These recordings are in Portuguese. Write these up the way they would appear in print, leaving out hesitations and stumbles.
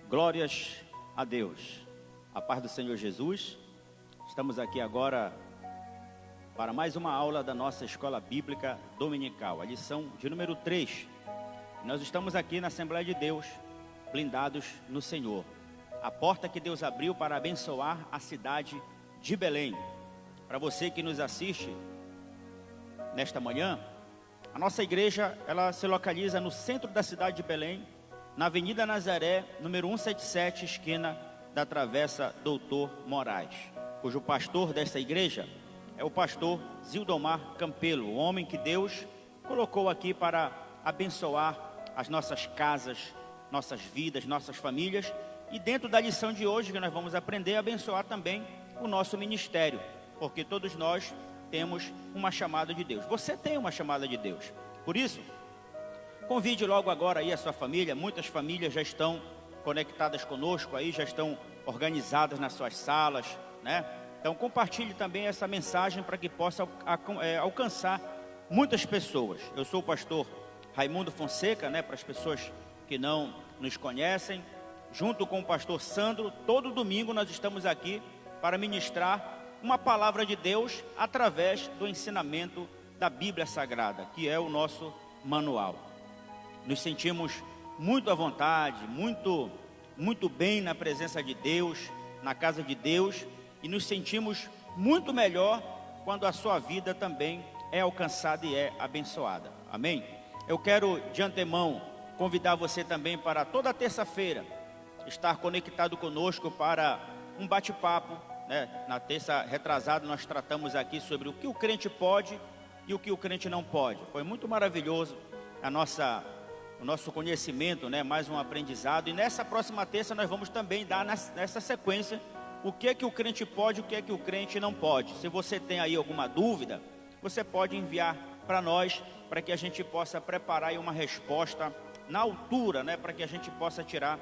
Glórias a Deus. A paz do Senhor Jesus. Estamos aqui agora para mais uma aula da nossa Escola Bíblica Dominical, a lição de número 3. Nós estamos aqui na Assembleia de Deus, blindados no Senhor. A porta que Deus abriu para abençoar a cidade de Belém. Para você que nos assiste nesta manhã, a nossa igreja, ela se localiza no centro da cidade de Belém, na Avenida Nazaré, número 177, esquina da Travessa Doutor Moraes, cujo pastor dessa igreja é o pastor Zildomar Campelo, o homem que Deus colocou aqui para abençoar as nossas casas, nossas vidas, nossas famílias, e dentro da lição de hoje que nós vamos aprender a abençoar também o nosso ministério, porque todos nós temos uma chamada de Deus. Você tem uma chamada de Deus, por isso convide logo agora aí a sua família. Muitas famílias já estão conectadas conosco aí, já estão organizadas nas suas salas, né? Então compartilhe também essa mensagem para que possa alcançar muitas pessoas. Eu sou o pastor Raimundo Fonseca, né? Para as pessoas que não nos conhecem, junto com o pastor Sandro, todo domingo nós estamos aqui para ministrar uma palavra de Deus através do ensinamento da Bíblia Sagrada, que é o nosso manual. Nos sentimos muito à vontade, muito bem na presença de Deus, na casa de Deus, e nos sentimos muito melhor quando a sua vida também é alcançada e é abençoada. Amém? Eu quero de antemão convidar você também para toda terça-feira estar conectado conosco para um bate-papo, né? Na terça retrasada nós tratamos aqui sobre o que o crente pode e o que o crente não pode. Foi muito maravilhoso o nosso conhecimento, né? Mais um aprendizado. E nessa próxima terça nós vamos também dar nessa sequência o que é que o crente pode e o que é que o crente não pode. Se você tem aí alguma dúvida, você pode enviar para nós, para que a gente possa preparar aí uma resposta na altura, né? Para que a gente possa tirar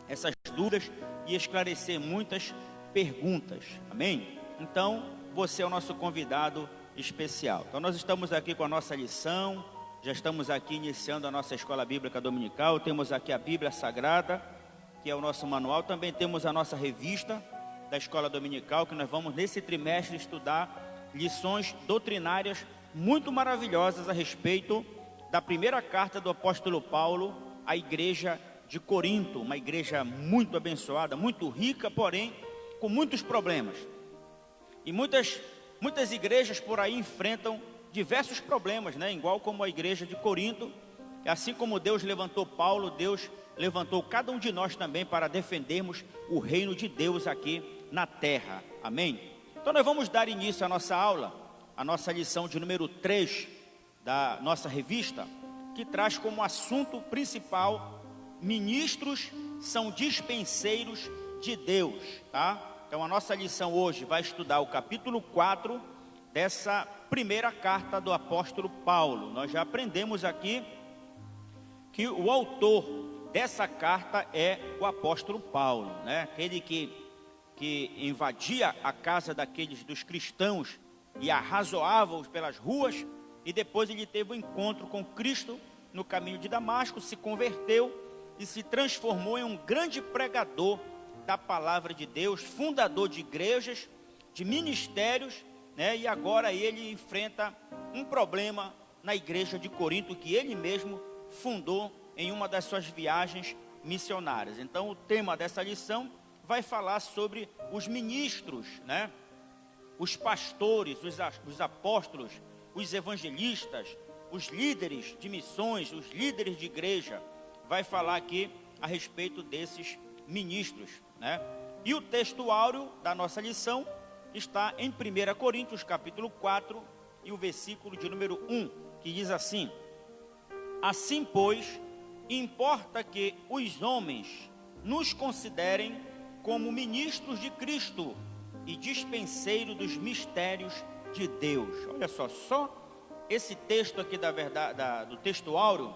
essas dúvidas e esclarecer muitas perguntas. Amém? Então, você é o nosso convidado especial. Então nós estamos aqui com a nossa lição. Já estamos aqui iniciando a nossa Escola Bíblica Dominical. Temos aqui a Bíblia Sagrada, que é o nosso manual. Também temos a nossa revista da Escola Dominical, que nós vamos nesse trimestre estudar lições doutrinárias muito maravilhosas a respeito da primeira carta do apóstolo Paulo à igreja de Corinto. Uma igreja muito abençoada, muito rica, porém com muitos problemas. E muitas igrejas por aí enfrentam diversos problemas, né? Igual como a igreja de Corinto. Assim como Deus levantou Paulo, Deus levantou cada um de nós também para defendermos o reino de Deus aqui na terra. Amém? Então nós vamos dar início à nossa aula, a nossa lição de número 3 da nossa revista, que traz como assunto principal: ministros são dispenseiros de Deus, tá? Então a nossa lição hoje vai estudar o capítulo 4 dessa primeira carta do apóstolo Paulo. Nós já aprendemos aqui que o autor dessa carta é o apóstolo Paulo, né? Aquele que invadia a casa dos cristãos e arrazoava-os pelas ruas, e depois ele teve um encontro com Cristo no caminho de Damasco, se converteu e se transformou em um grande pregador da palavra de Deus, fundador de igrejas, de ministérios, né? E agora ele enfrenta um problema na igreja de Corinto, que ele mesmo fundou em uma das suas viagens missionárias. Então o tema dessa lição vai falar sobre os ministros, né? Os pastores, os apóstolos, os evangelistas, os líderes de missões, os líderes de igreja. Vai falar aqui a respeito desses ministros, né? E o texto áureo da nossa lição está em 1 Coríntios capítulo 4 e o versículo de número 1, que diz assim: assim, pois, importa que os homens nos considerem como ministros de Cristo e dispenseiros dos mistérios de Deus. Olha só esse texto aqui do texto áureo,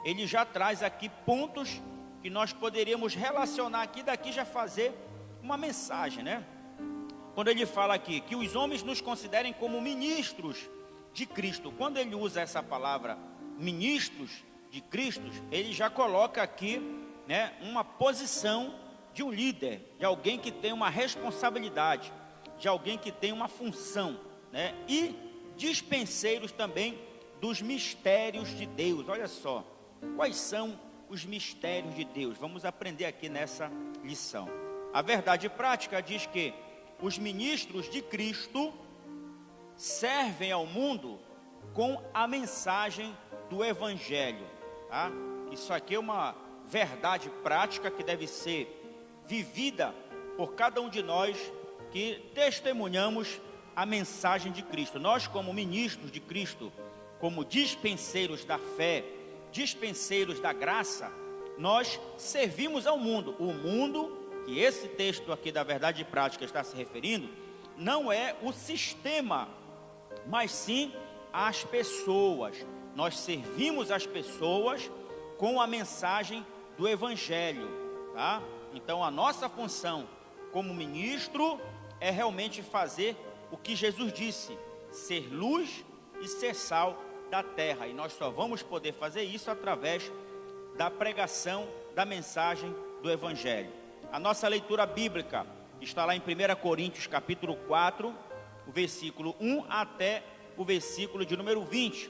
ele já traz aqui pontos que nós poderíamos relacionar aqui, daqui já fazer uma mensagem, né? Quando ele fala aqui que os homens nos considerem como ministros de Cristo, quando ele usa essa palavra ministros de Cristo, ele já coloca aqui né, uma posição de um líder, de alguém que tem uma responsabilidade, de alguém que tem uma função, né, e dispenseiros também dos mistérios de Deus. Olha só, quais são os mistérios de Deus? Vamos aprender aqui nessa lição. A verdade prática diz que os ministros de Cristo servem ao mundo com a mensagem do Evangelho, tá? Isso aqui é uma verdade prática que deve ser vivida por cada um de nós que testemunhamos a mensagem de Cristo. Nós, como ministros de Cristo, como dispenseiros da fé, dispenseiros da graça, nós servimos ao mundo. O mundo, que esse texto aqui da verdade prática está se referindo, não é o sistema, mas sim as pessoas. Nós servimos as pessoas com a mensagem do Evangelho, tá? Então a nossa função como ministro é realmente fazer o que Jesus disse, ser luz e ser sal da terra, e nós só vamos poder fazer isso através da pregação da mensagem do Evangelho. A nossa leitura bíblica está lá em 1 Coríntios capítulo 4, o versículo 1 até o versículo de número 20.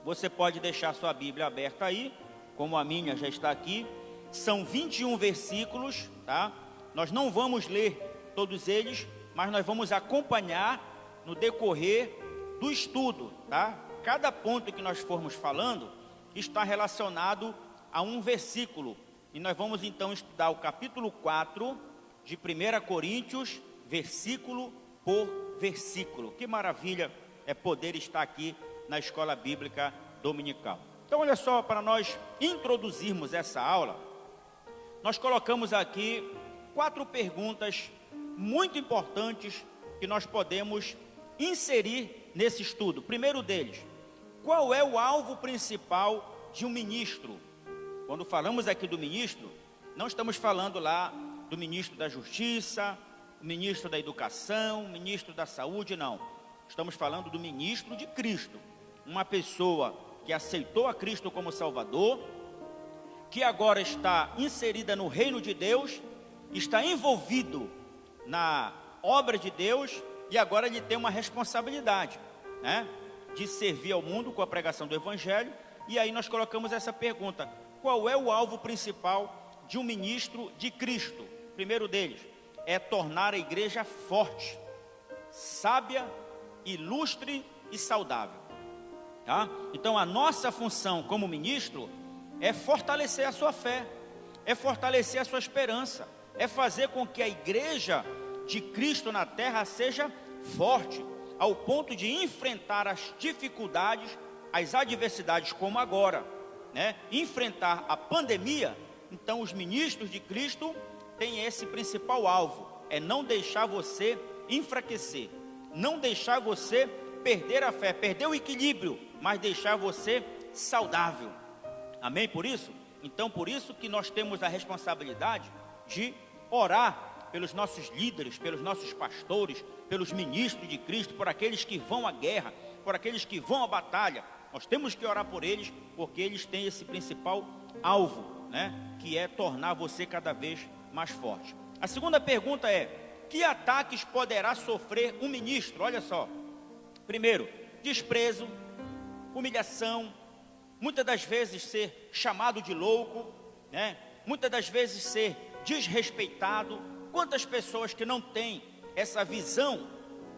Você pode deixar sua Bíblia aberta aí, como a minha já está aqui. São 21 versículos, tá? Nós não vamos ler todos eles, mas nós vamos acompanhar no decorrer do estudo, tá? Cada ponto que nós formos falando está relacionado a um versículo. E nós vamos então estudar o capítulo 4 de 1 Coríntios, versículo por versículo. Que maravilha é poder estar aqui na Escola Bíblica Dominical. Então olha só, para nós introduzirmos essa aula, nós colocamos aqui 4 perguntas muito importantes que nós podemos inserir nesse estudo. Primeiro deles, qual é o alvo principal de um ministro? Quando falamos aqui do ministro, não estamos falando lá do ministro da Justiça, o ministro da Educação, o ministro da Saúde, não. Estamos falando do ministro de Cristo, uma pessoa que aceitou a Cristo como Salvador, que agora está inserida no reino de Deus, está envolvido na obra de Deus, e agora ele tem uma responsabilidade, né, de servir ao mundo com a pregação do Evangelho. E aí nós colocamos essa pergunta: qual é o alvo principal de um ministro de Cristo? Primeiro deles é tornar a igreja forte, sábia, ilustre e saudável, tá? Então a nossa função como ministro é fortalecer a sua fé, é fortalecer a sua esperança, é fazer com que a igreja de Cristo na terra seja forte, ao ponto de enfrentar as dificuldades, as adversidades como agora, né? Enfrentar a pandemia. Então os ministros de Cristo têm esse principal alvo, é não deixar você enfraquecer, não deixar você perder a fé, perder o equilíbrio, mas deixar você saudável. Amém? Por isso? Então por isso que nós temos a responsabilidade de orar pelos nossos líderes, pelos nossos pastores, pelos ministros de Cristo, por aqueles que vão à guerra, por aqueles que vão à batalha. Nós temos que orar por eles, porque eles têm esse principal alvo, né, que é tornar você cada vez mais forte. A segunda pergunta é: que ataques poderá sofrer um ministro? Olha só. Primeiro, desprezo, humilhação, muitas das vezes ser chamado de louco, né? Muitas das vezes ser desrespeitado. Quantas pessoas que não têm essa visão?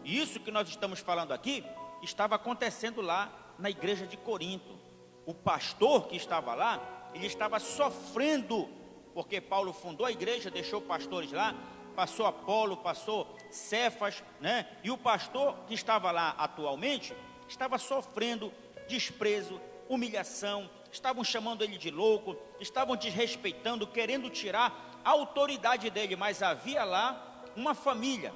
E isso que nós estamos falando aqui estava acontecendo lá na igreja de Corinto. O pastor que estava lá, ele estava sofrendo, porque Paulo fundou a igreja, deixou pastores lá, passou Apolo, passou Cefas, né? E o pastor que estava lá atualmente estava sofrendo desprezo, humilhação, estavam chamando ele de louco, estavam desrespeitando, querendo tirar a autoridade dele. Mas havia lá uma família,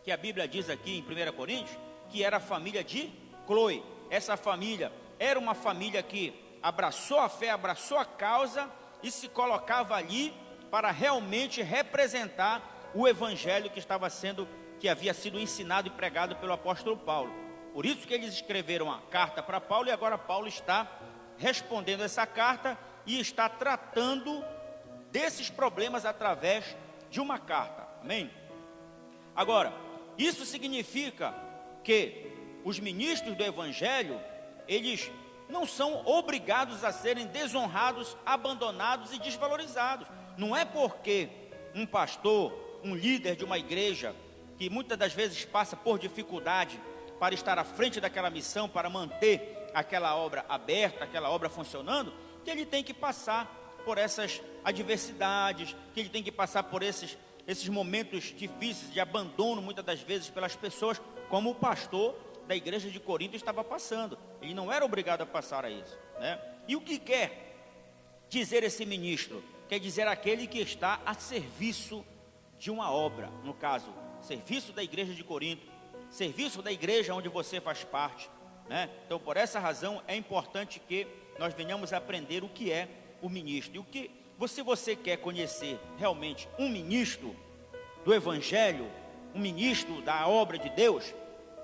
que a Bíblia diz aqui em 1 Coríntios, que era a família de Cloe. Essa família era uma família que abraçou a fé, abraçou a causa e se colocava ali para realmente representar o Evangelho que havia sido ensinado e pregado pelo apóstolo Paulo. Por isso que eles escreveram a carta para Paulo, e agora Paulo está respondendo essa carta e está tratando desses problemas através de uma carta. Amém? Agora, isso significa que os ministros do Evangelho, eles não são obrigados a serem desonrados, abandonados e desvalorizados. Não é porque um pastor, um líder de uma igreja, que muitas das vezes passa por dificuldade para estar à frente daquela missão, para manter aquela obra aberta, aquela obra funcionando, que ele tem que passar por essas adversidades, que ele tem que passar por esses momentos difíceis de abandono, muitas das vezes pelas pessoas, como o pastor da igreja de Corinto estava passando. Ele não era obrigado a passar a isso, né? E o que quer dizer esse ministro? Quer dizer aquele que está a serviço de uma obra, no caso, serviço da igreja de Corinto, serviço da igreja onde você faz parte, né? Então, por essa razão, é importante que nós venhamos a aprender o que é o ministro. E o que, se você quer conhecer realmente um ministro do Evangelho, um ministro da obra de Deus,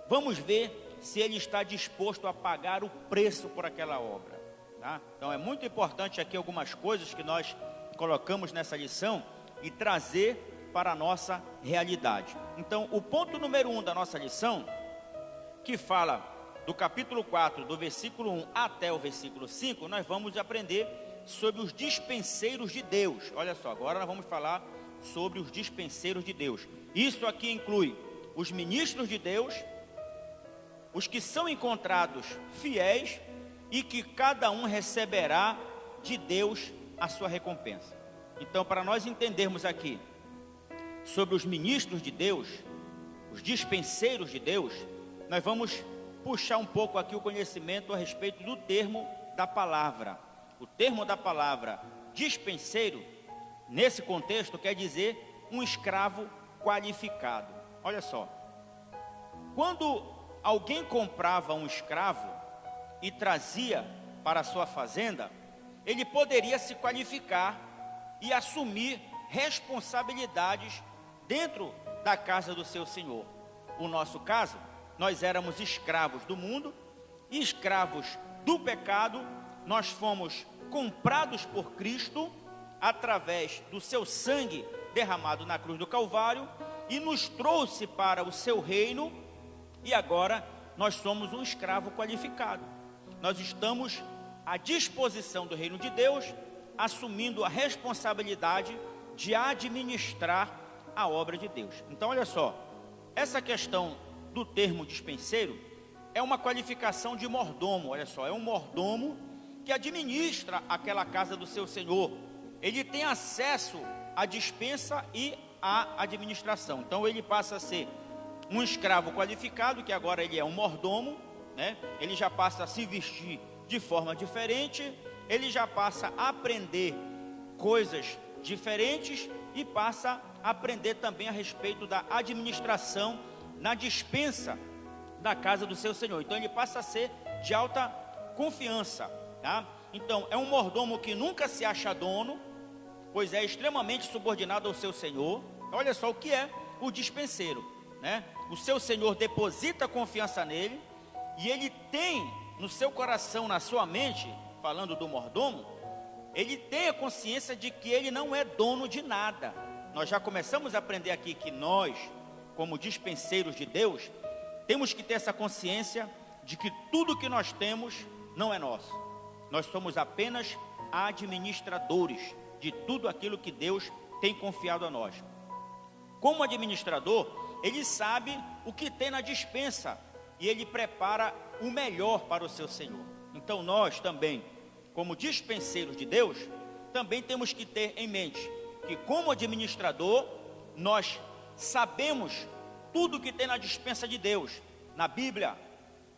vamos ver se ele está disposto a pagar o preço por aquela obra, tá? Então, é muito importante aqui algumas coisas que nós colocamos nessa lição e trazer para a nossa realidade. Então, o ponto número 1 da nossa lição, que fala do capítulo 4, do versículo 1 até o versículo 5, nós vamos aprender sobre os dispenseiros de Deus. Olha só, agora nós vamos falar sobre os dispenseiros de Deus. Isso aqui inclui os ministros de Deus, os que são encontrados fiéis e que cada um receberá de Deus a sua recompensa. Então, para nós entendermos aqui sobre os ministros de Deus, os dispenseiros de Deus, nós vamos puxar um pouco aqui o conhecimento a respeito do termo da palavra. O termo da palavra dispenseiro, nesse contexto, quer dizer um escravo qualificado. Olha só, quando alguém comprava um escravo e trazia para a sua fazenda, ele poderia se qualificar e assumir responsabilidades dentro da casa do seu senhor. O nosso caso, nós éramos escravos do mundo, escravos do pecado. Nós fomos comprados por Cristo através do seu sangue derramado na cruz do Calvário e nos trouxe para o seu reino, e agora nós somos um escravo qualificado. Nós estamos à disposição do reino de Deus, assumindo a responsabilidade de administrar a obra de Deus. Então, olha só, essa questão do termo dispenseiro é uma qualificação de mordomo. Olha só, é um mordomo que administra aquela casa do seu senhor. Ele tem acesso à dispensa e à administração. Então, ele passa a ser um escravo qualificado, que agora ele é um mordomo, né? Ele já passa a se vestir de forma diferente, ele já passa a aprender coisas diferentes e passa a aprender também a respeito da administração na dispensa da casa do seu senhor. Então, ele passa a ser de alta confiança, tá? Então, é um mordomo que nunca se acha dono, pois é extremamente subordinado ao seu senhor. Olha só o que é o dispenseiro, né? O seu senhor deposita confiança nele e ele tem no seu coração, na sua mente, falando do mordomo, ele tem a consciência de que ele não é dono de nada. Nós já começamos a aprender aqui que nós, como dispenseiros de Deus, temos que ter essa consciência de que tudo que nós temos não é nosso. Nós somos apenas administradores de tudo aquilo que Deus tem confiado a nós. Como administrador, ele sabe o que tem na dispensa e ele prepara o melhor para o seu Senhor. Então nós também, como dispenseiros de Deus, também temos que ter em mente que, como administrador, nós sabemos tudo que tem na dispensa de Deus, na Bíblia,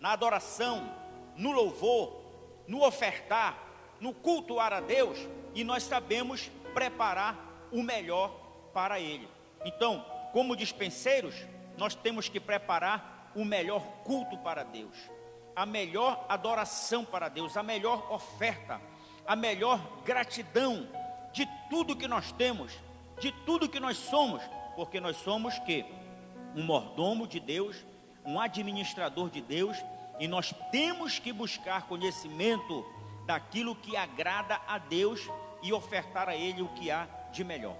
na adoração, no louvor, no ofertar, no cultuar a Deus, e nós sabemos preparar o melhor para Ele. Então, como dispenseiros, nós temos que preparar o melhor culto para Deus, a melhor adoração para Deus, a melhor oferta, a melhor gratidão de tudo que nós temos, de tudo que nós somos, porque nós somos que? Um mordomo de Deus, um administrador de Deus, e nós temos que buscar conhecimento daquilo que agrada a Deus e ofertar a Ele o que há de melhor.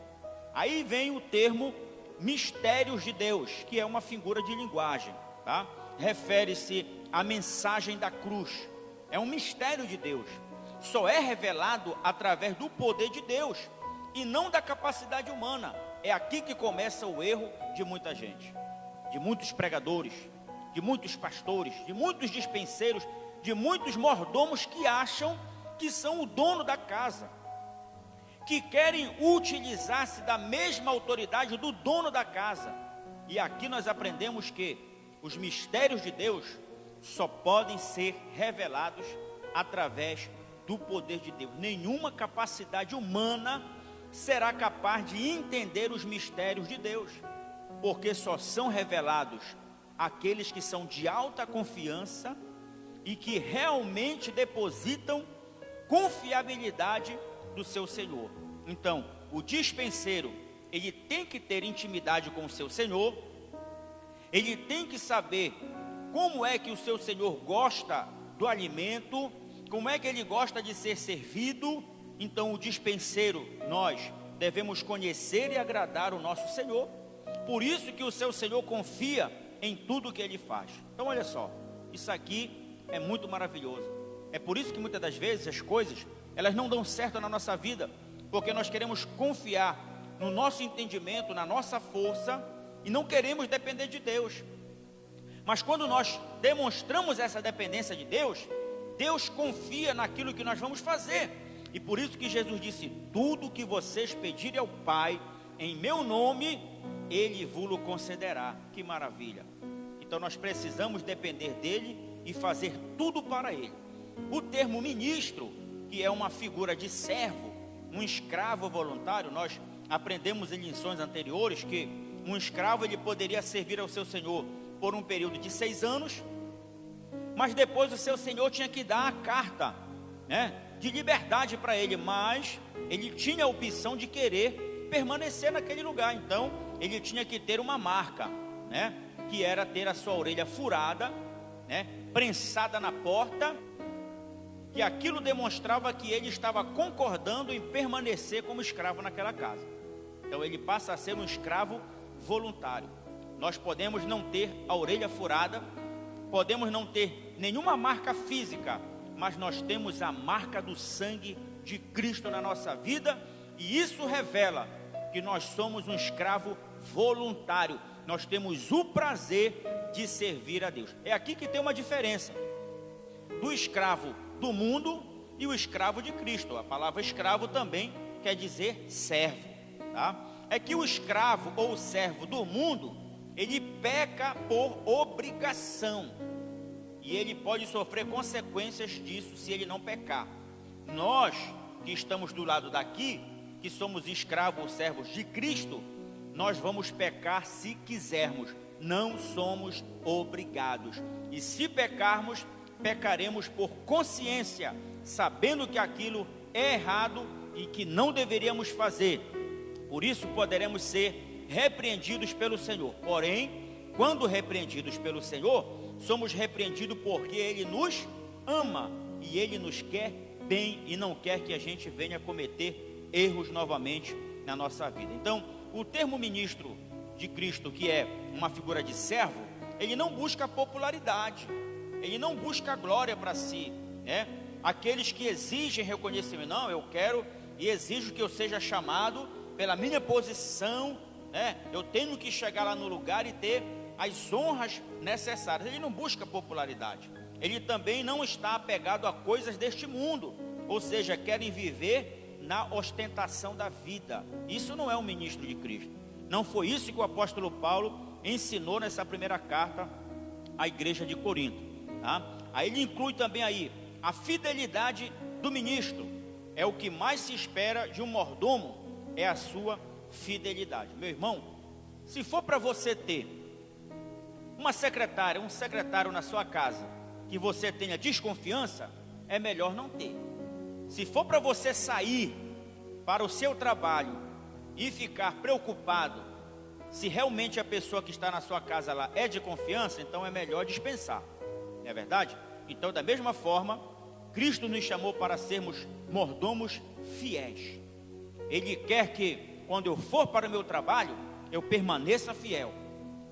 Aí vem o termo mistérios de Deus, que é uma figura de linguagem, tá? Refere-se à mensagem da cruz. É um mistério de Deus. Só é revelado através do poder de Deus e não da capacidade humana. É aqui que começa o erro de muita gente, de muitos pregadores, de muitos pastores, de muitos dispenseiros, de muitos mordomos que acham que são o dono da casa, que querem utilizar-se da mesma autoridade do dono da casa. E aqui nós aprendemos que os mistérios de Deus só podem ser revelados através do poder de Deus. Nenhuma capacidade humana será capaz de entender os mistérios de Deus, porque só são revelados aqueles que são de alta confiança e que realmente depositam confiabilidade do seu Senhor. Então, o dispenseiro, ele tem que ter intimidade com o seu Senhor, ele tem que saber como é que o seu Senhor gosta do alimento, como é que ele gosta de ser servido. Então o dispenseiro, nós devemos conhecer e agradar o nosso Senhor, por isso que o seu Senhor confia em tudo que ele faz. Então olha só, isso aqui é muito maravilhoso. É por isso que muitas das vezes as coisas, elas não dão certo na nossa vida, porque nós queremos confiar no nosso entendimento, na nossa força, e não queremos depender de Deus. Mas quando nós demonstramos essa dependência de Deus, Deus confia naquilo que nós vamos fazer. E por isso que Jesus disse: tudo que vocês pedirem ao Pai em meu nome, Ele vos concederá. Que maravilha! Então nós precisamos depender dEle e fazer tudo para Ele. O termo ministro, que é uma figura de servo, um escravo voluntário, nós aprendemos em lições anteriores que um escravo ele poderia servir ao seu senhor por um período de 6 anos, mas depois o seu senhor tinha que dar a carta, de liberdade para ele, mas ele tinha a opção de querer permanecer naquele lugar. Então ele tinha que ter uma marca, que era ter a sua orelha furada, prensada na porta, que aquilo demonstrava que ele estava concordando em permanecer como escravo naquela casa. Então ele passa a ser um escravo voluntário. Nós podemos não ter a orelha furada, podemos não ter nenhuma marca física, mas nós temos a marca do sangue de Cristo na nossa vida, e isso revela que nós somos um escravo voluntário. Nós temos o prazer de servir a Deus. É aqui que tem uma diferença do escravo do mundo e o escravo de Cristo. A palavra escravo também quer dizer servo, tá? É que o escravo ou o servo do mundo, ele peca por obrigação, e ele pode sofrer consequências disso se ele não pecar. Nós que estamos do lado daqui, que somos escravos ou servos de Cristo, nós vamos pecar se quisermos, não somos obrigados. E se pecarmos, pecaremos por consciência, sabendo que aquilo é errado e que não deveríamos fazer. Por isso poderemos ser repreendidos pelo Senhor. Porém, quando repreendidos pelo Senhor, somos repreendidos porque Ele nos ama e Ele nos quer bem e não quer que a gente venha cometer erros novamente na nossa vida. Então, o termo ministro de Cristo, que é uma figura de servo, ele não busca popularidade, ele não busca glória para si, Aqueles que exigem reconhecimento, não, eu quero e exijo que eu seja chamado pela minha posição, eu tenho que chegar lá no lugar e ter as honras necessárias. Ele não busca popularidade, ele também não está apegado a coisas deste mundo, ou seja, querem viver na ostentação da vida. Isso não é um ministro de Cristo. Não foi isso que o apóstolo Paulo ensinou nessa primeira carta à igreja de Corinto, tá? Aí ele inclui também aí a fidelidade do ministro. É o que mais se espera de um mordomo, é a sua fidelidade. Meu irmão, se for para você ter uma secretária, um secretário na sua casa, que você tenha desconfiança, é melhor não ter. Se for para você sair para o seu trabalho e ficar preocupado se realmente a pessoa que está na sua casa lá é de confiança, então é melhor dispensar. Não é verdade? Então, da mesma forma, Cristo nos chamou para sermos mordomos fiéis. Ele quer que quando eu for para o meu trabalho, eu permaneça fiel.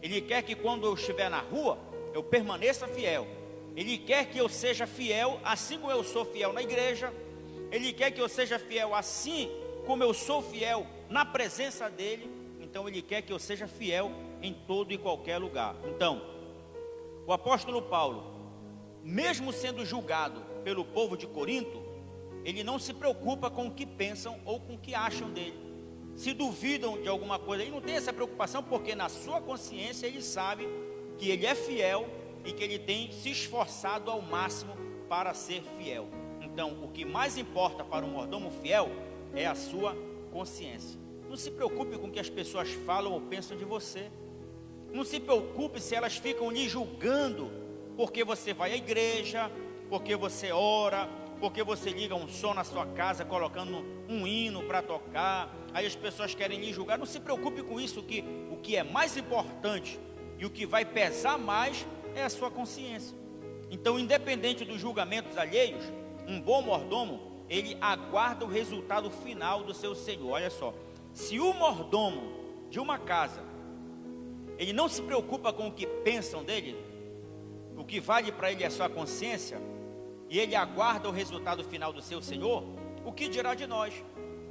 Ele quer que quando eu estiver na rua, eu permaneça fiel. Ele quer que eu seja fiel, assim como eu sou fiel na igreja. Ele quer que eu seja fiel assim como eu sou fiel na presença dele. Então ele quer que eu seja fiel em todo e qualquer lugar. Então, o apóstolo Paulo, mesmo sendo julgado pelo povo de Corinto, ele não se preocupa com o que pensam ou com o que acham dele. Se duvidam de alguma coisa, ele não tem essa preocupação, porque na sua consciência ele sabe que ele é fiel e que ele tem se esforçado ao máximo para ser fiel. Então, o que mais importa para um mordomo fiel é a sua consciência. Não se preocupe com o que as pessoas falam ou pensam de você. Não se preocupe se elas ficam lhe julgando porque você vai à igreja, porque você ora, porque você liga um som na sua casa colocando um hino para tocar. Aí as pessoas querem lhe julgar. Não se preocupe com isso, que o que é mais importante e o que vai pesar mais é a sua consciência. Então, independente dos julgamentos alheios, um bom mordomo, ele aguarda o resultado final do seu senhor. Olha só, se o mordomo de uma casa, ele não se preocupa com o que pensam dele, o que vale para ele é a sua consciência, e ele aguarda o resultado final do seu senhor, o que dirá de nós,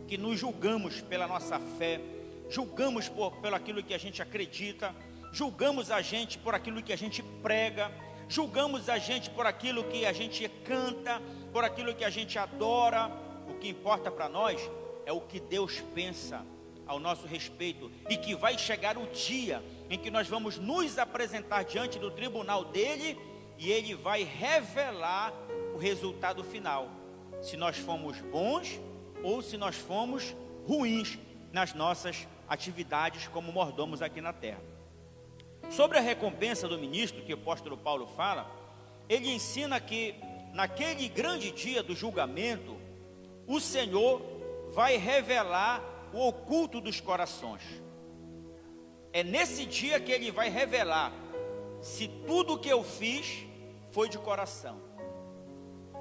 que nos julgamos pela nossa fé, julgamos pelo aquilo que a gente acredita, julgamos a gente por aquilo que a gente prega, julgamos a gente por aquilo que a gente canta, por aquilo que a gente adora. O que importa para nós é o que Deus pensa ao nosso respeito, e que vai chegar o dia em que nós vamos nos apresentar diante do tribunal dele, e ele vai revelar o resultado final, se nós fomos bons ou se nós fomos ruins nas nossas atividades como mordomos aqui na terra. Sobre a recompensa do ministro, que o apóstolo Paulo fala, ele ensina que naquele grande dia do julgamento, o Senhor vai revelar o oculto dos corações. É nesse dia que ele vai revelar se tudo que eu fiz foi de coração.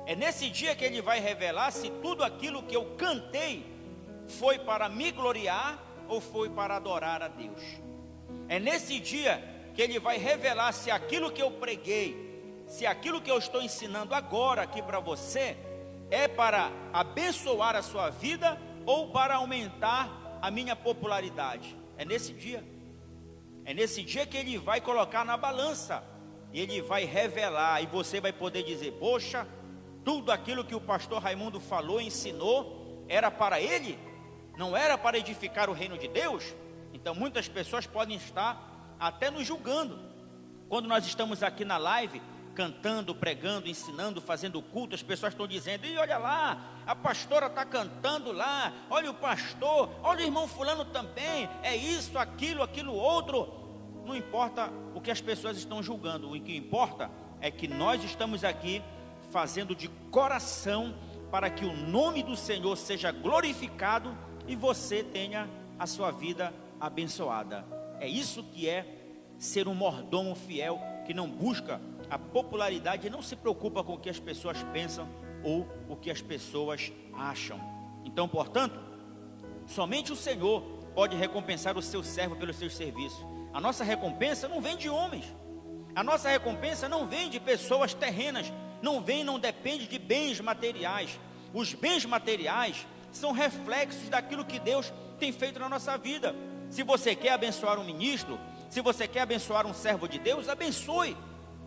É nesse dia que ele vai revelar se tudo aquilo que eu cantei foi para me gloriar ou foi para adorar a Deus. É nesse dia que ele vai revelar se aquilo que eu preguei, se aquilo que eu estou ensinando agora aqui para você é para abençoar a sua vida ou para aumentar a minha popularidade. É nesse dia. É nesse dia que ele vai colocar na balança, e ele vai revelar, e você vai poder dizer: poxa, tudo aquilo que o pastor Raimundo falou, ensinou, era para ele? Não era para edificar o reino de Deus? Então muitas pessoas podem estar até nos julgando. Quando nós estamos aqui na live, cantando, pregando, ensinando, fazendo culto, as pessoas estão dizendo: e olha lá, a pastora está cantando lá, olha o pastor, olha o irmão fulano também, é isso, aquilo outro. Não importa o que as pessoas estão julgando, o que importa é que nós estamos aqui fazendo de coração para que o nome do Senhor seja glorificado e você tenha a sua vida abençoada. É isso que é ser um mordomo fiel, que não busca a popularidade e não se preocupa com o que as pessoas pensam ou o que as pessoas acham. Então, portanto, somente o Senhor pode recompensar o seu servo pelos seus serviços. A nossa recompensa não vem de homens, a nossa recompensa não vem de pessoas terrenas, não depende de bens materiais. Os bens materiais são reflexos daquilo que Deus tem feito na nossa vida. Se você quer abençoar um ministro, se você quer abençoar um servo de Deus, abençoe,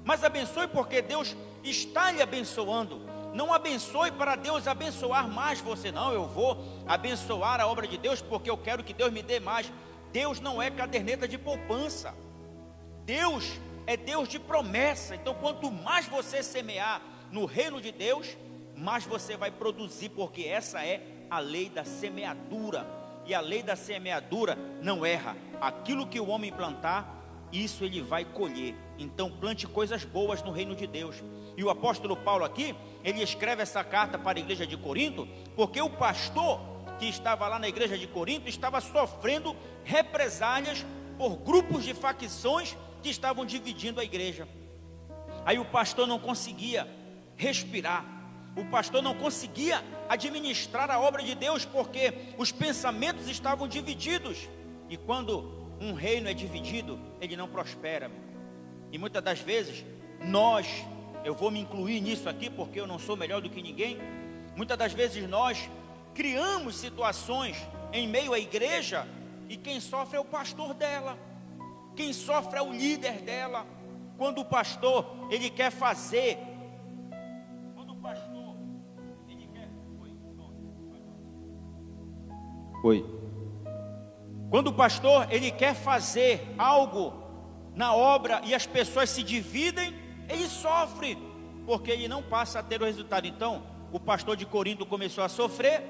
mas abençoe porque Deus está lhe abençoando. Não abençoe para Deus abençoar mais você. Não, eu vou abençoar a obra de Deus porque eu quero que Deus me dê mais. Deus não é caderneta de poupança. Deus é Deus de promessa. Então, quanto mais você semear no reino de Deus, mais você vai produzir, porque essa é a lei da semeadura. E a lei da semeadura não erra. Aquilo que o homem plantar, isso ele vai colher. Então, plante coisas boas no reino de Deus. E o apóstolo Paulo aqui, ele escreve essa carta para a igreja de Corinto, porque o pastor que estava lá na igreja de Corinto estava sofrendo represálias por grupos de facções que estavam dividindo a igreja. Aí o pastor não conseguia respirar, O pastor não conseguia administrar a obra de Deus, porque os pensamentos estavam divididos. E quando um reino é dividido, ele não prospera. E muitas das vezes, eu vou me incluir nisso aqui, porque eu não sou melhor do que ninguém. Muitas das vezes nós criamos situações em meio à igreja, e quem sofre é o pastor dela, quem sofre é o líder dela. Quando o pastor, ele quer fazer, quando o pastor, ele quer fazer algo na obra e as pessoas se dividem, ele sofre, porque ele não passa a ter o resultado. Então, o pastor de Corinto começou a sofrer,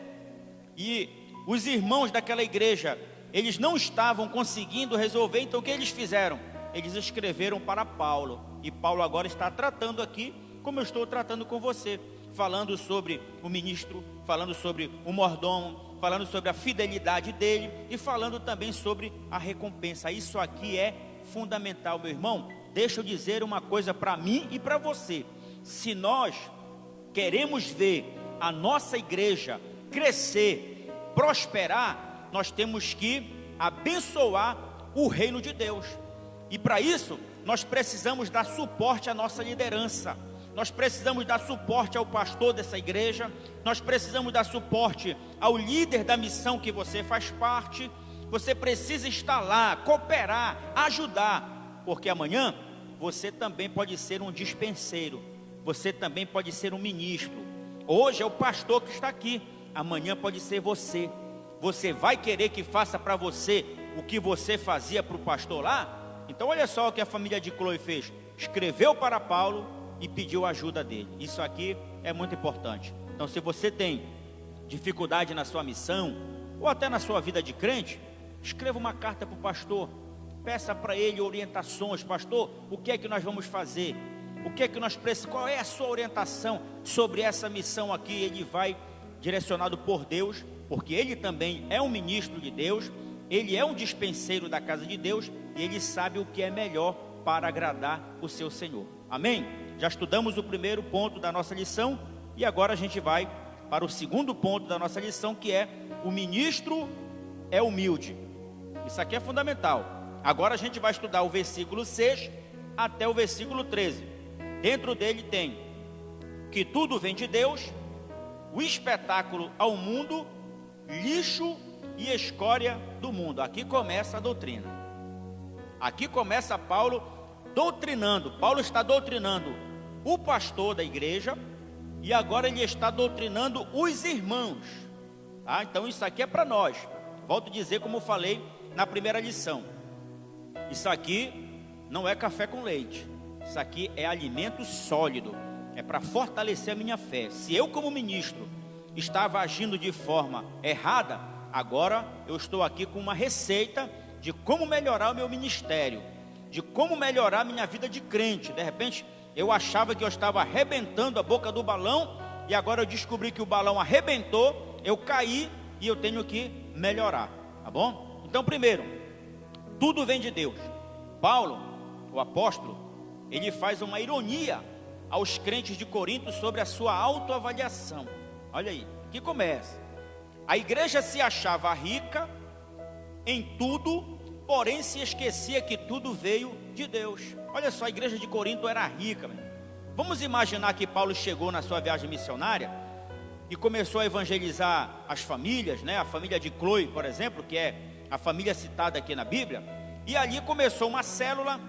e os irmãos daquela igreja, eles não estavam conseguindo resolver. Então o que eles fizeram? Eles escreveram para Paulo, e Paulo agora está tratando aqui, como eu estou tratando com você, falando sobre o ministro, falando sobre o mordomo, falando sobre a fidelidade dele, e falando também sobre a recompensa. Isso aqui é fundamental, meu irmão. Deixa eu dizer uma coisa para mim e para você: se nós queremos ver a nossa igreja crescer, prosperar, nós temos que abençoar o reino de Deus. E para isso, nós precisamos dar suporte à nossa liderança. Nós precisamos dar suporte ao pastor dessa igreja. Nós precisamos dar suporte ao líder da missão que você faz parte. Você precisa estar lá, cooperar, ajudar, porque amanhã você também pode ser um dispenseiro. Você também pode ser um ministro. Hoje é o pastor que está aqui, amanhã pode ser você. Você vai querer que faça para você o que você fazia para o pastor lá? Então olha só o que a família de Chloe fez: escreveu para Paulo e pediu ajuda dele. Isso aqui é muito importante. Então, se você tem dificuldade na sua missão, ou até na sua vida de crente, escreva uma carta para o pastor, peça para ele orientações. Pastor, o que é que nós vamos fazer? O que é que nós precisamos? Qual é a sua orientação sobre essa missão aqui? Ele vai direcionado por Deus, porque ele também é um ministro de Deus, ele é um dispenseiro da casa de Deus, e ele sabe o que é melhor para agradar o seu Senhor. Amém? Já estudamos o primeiro ponto da nossa lição, e agora a gente vai para o segundo ponto da nossa lição, que é: o ministro é humilde. Isso aqui é fundamental. Agora a gente vai estudar o versículo 6 até o versículo 13. Dentro dele tem que tudo vem de Deus, o espetáculo ao mundo, lixo e escória do mundo. Aqui começa a doutrina. Aqui começa Paulo doutrinando. Paulo está doutrinando o pastor da igreja, e agora ele está doutrinando os irmãos. Então isso aqui é para nós. Volto a dizer, como falei na primeira lição, isso aqui não é café com leite. Isso aqui é alimento sólido. É para fortalecer a minha fé. Se eu, como ministro, estava agindo de forma errada, agora eu estou aqui com uma receita de como melhorar o meu ministério, de como melhorar a minha vida de crente. De repente, eu achava que eu estava arrebentando a boca do balão, e agora eu descobri que o balão arrebentou, eu caí, e eu tenho que melhorar, tá bom? Então, primeiro, tudo vem de Deus. Paulo, o apóstolo, ele faz uma ironia aos crentes de Corinto sobre a sua autoavaliação. Olha aí, que começa: a igreja se achava rica em tudo, porém se esquecia que tudo veio de Deus. Olha só, a igreja de Corinto era rica. Vamos imaginar que Paulo chegou na sua viagem missionária e começou a evangelizar as famílias, né? A família de Chloe, por exemplo, que é a família citada aqui na Bíblia. E ali começou uma célula,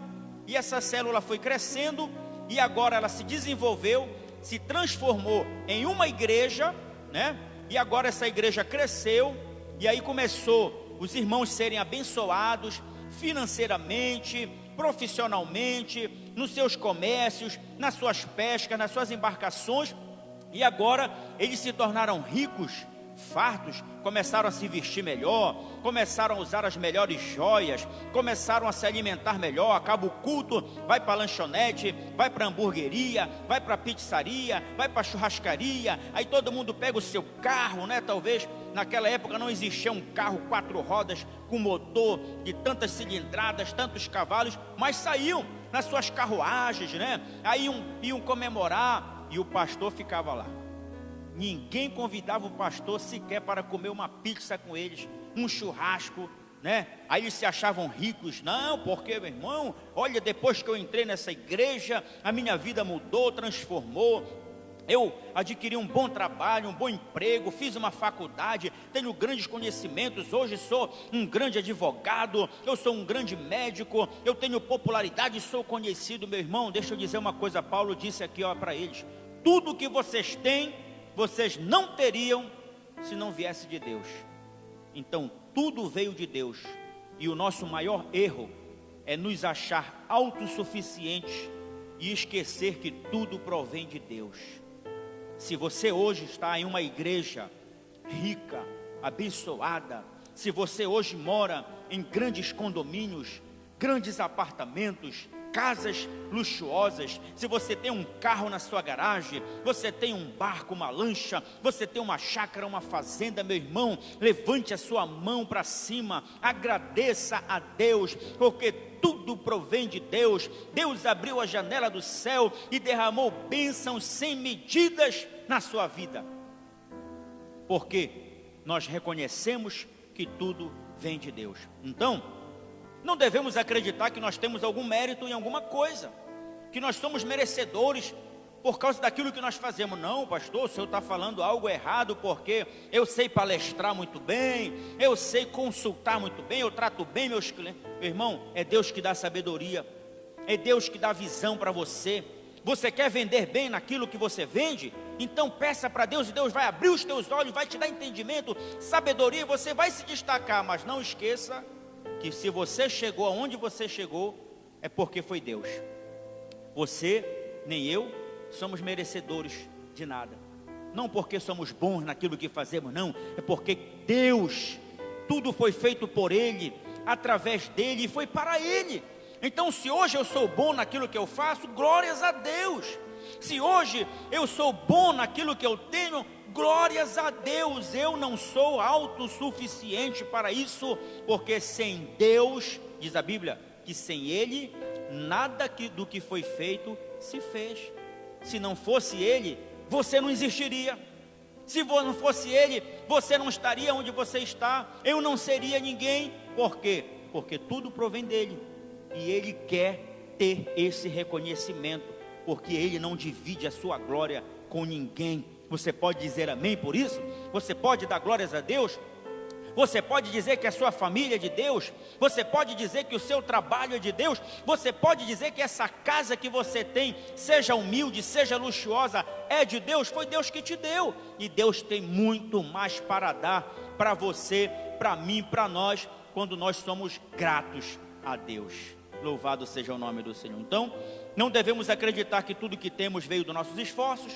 e essa célula foi crescendo, e agora ela se desenvolveu, se transformou em uma igreja, né? E agora essa igreja cresceu, e aí começou os irmãos serem abençoados financeiramente, profissionalmente, nos seus comércios, nas suas pescas, nas suas embarcações. E agora eles se tornaram ricos, fartos, começaram a se vestir melhor, começaram a usar as melhores joias, começaram a se alimentar melhor. Acaba o culto, vai para a lanchonete, vai para a hamburgueria, vai para a pizzaria, vai para a churrascaria. Aí todo mundo pega o seu carro, né? Talvez naquela época não existia um carro 4 rodas com motor de tantas cilindradas, tantos cavalos, mas saíam nas suas carruagens, né? Aí iam comemorar, e o pastor ficava lá. Ninguém convidava o pastor sequer para comer uma pizza com eles, um churrasco, né? Aí eles se achavam ricos. Não, porque, meu irmão, olha, depois que eu entrei nessa igreja, a minha vida mudou, transformou. Eu adquiri um bom trabalho, um bom emprego, fiz uma faculdade, tenho grandes conhecimentos, hoje sou um grande advogado, eu sou um grande médico, eu tenho popularidade, sou conhecido. Meu irmão, deixa eu dizer uma coisa, Paulo disse aqui para eles: tudo que vocês têm, vocês não teriam se não viesse de Deus. Então tudo veio de Deus, e o nosso maior erro é nos achar autossuficientes e esquecer que tudo provém de Deus. Se você hoje está em uma igreja rica, abençoada, se você hoje mora em grandes condomínios, grandes apartamentos, casas luxuosas, se você tem um carro na sua garagem, você tem um barco, uma lancha, você tem uma chácara, uma fazenda, meu irmão, levante a sua mão para cima, agradeça a Deus, porque tudo provém de Deus. Deus abriu a janela do céu e derramou bênçãos sem medidas na sua vida, porque nós reconhecemos que tudo vem de Deus. Então, não devemos acreditar que nós temos algum mérito em alguma coisa, que nós somos merecedores por causa daquilo que nós fazemos. Não, pastor, o senhor está falando algo errado, porque eu sei palestrar muito bem, eu sei consultar muito bem, eu trato bem meus clientes. Meu irmão, é Deus que dá sabedoria, é Deus que dá visão para você. Você quer vender bem naquilo que você vende? Então peça para Deus, e Deus vai abrir os teus olhos, vai te dar entendimento, sabedoria, você vai se destacar. Mas não esqueça que se você chegou aonde você chegou, é porque foi Deus. Você, nem eu, somos merecedores de nada. Não porque somos bons naquilo que fazemos, não. É porque Deus, tudo foi feito por Ele, através dEle, e foi para Ele. Então, se hoje eu sou bom naquilo que eu faço, glórias a Deus. Se hoje eu sou bom naquilo que eu tenho, glórias a Deus. Eu não sou autossuficiente para isso, porque sem Deus, diz a Bíblia, que sem Ele, nada do que foi feito se fez. Se não fosse Ele, você não existiria. Se não fosse Ele, você não estaria onde você está. Eu não seria ninguém. Por quê? Porque tudo provém dEle, e Ele quer ter esse reconhecimento, porque Ele não divide a sua glória com ninguém. Você pode dizer amém por isso? Você pode dar glórias a Deus? Você pode dizer que a sua família é de Deus? Você pode dizer que o seu trabalho é de Deus? Você pode dizer que essa casa que você tem, seja humilde, seja luxuosa, é de Deus? Foi Deus que te deu. E Deus tem muito mais para dar para você, para mim, para nós, quando nós somos gratos a Deus. Louvado seja o nome do Senhor. Então, não devemos acreditar que tudo que temos veio dos nossos esforços.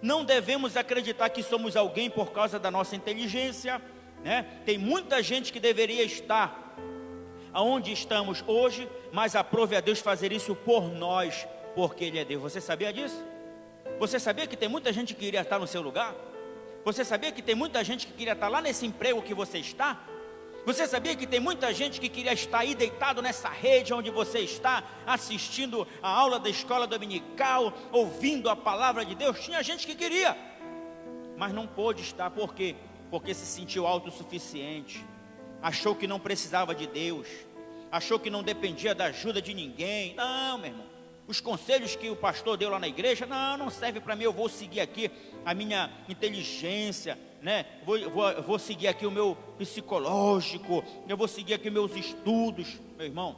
Não devemos acreditar que somos alguém por causa da nossa inteligência, né? Tem muita gente que deveria estar aonde estamos hoje, mas aprove a Deus fazer isso por nós, porque Ele é Deus. Você sabia disso? Você sabia que tem muita gente que queria estar no seu lugar? Você sabia que tem muita gente que queria estar lá nesse emprego que você está? Você sabia que tem muita gente que queria estar aí deitado nessa rede onde você está, assistindo a aula da escola dominical, ouvindo a palavra de Deus? Tinha gente que queria, mas não pôde estar. Por quê? Porque se sentiu autossuficiente, achou que não precisava de Deus, achou que não dependia da ajuda de ninguém. Não, meu irmão, os conselhos que o pastor deu lá na igreja, não serve para mim. Eu vou seguir aqui a minha inteligência, né? Vou seguir aqui o meu psicológico, eu vou seguir aqui meus estudos. Meu irmão,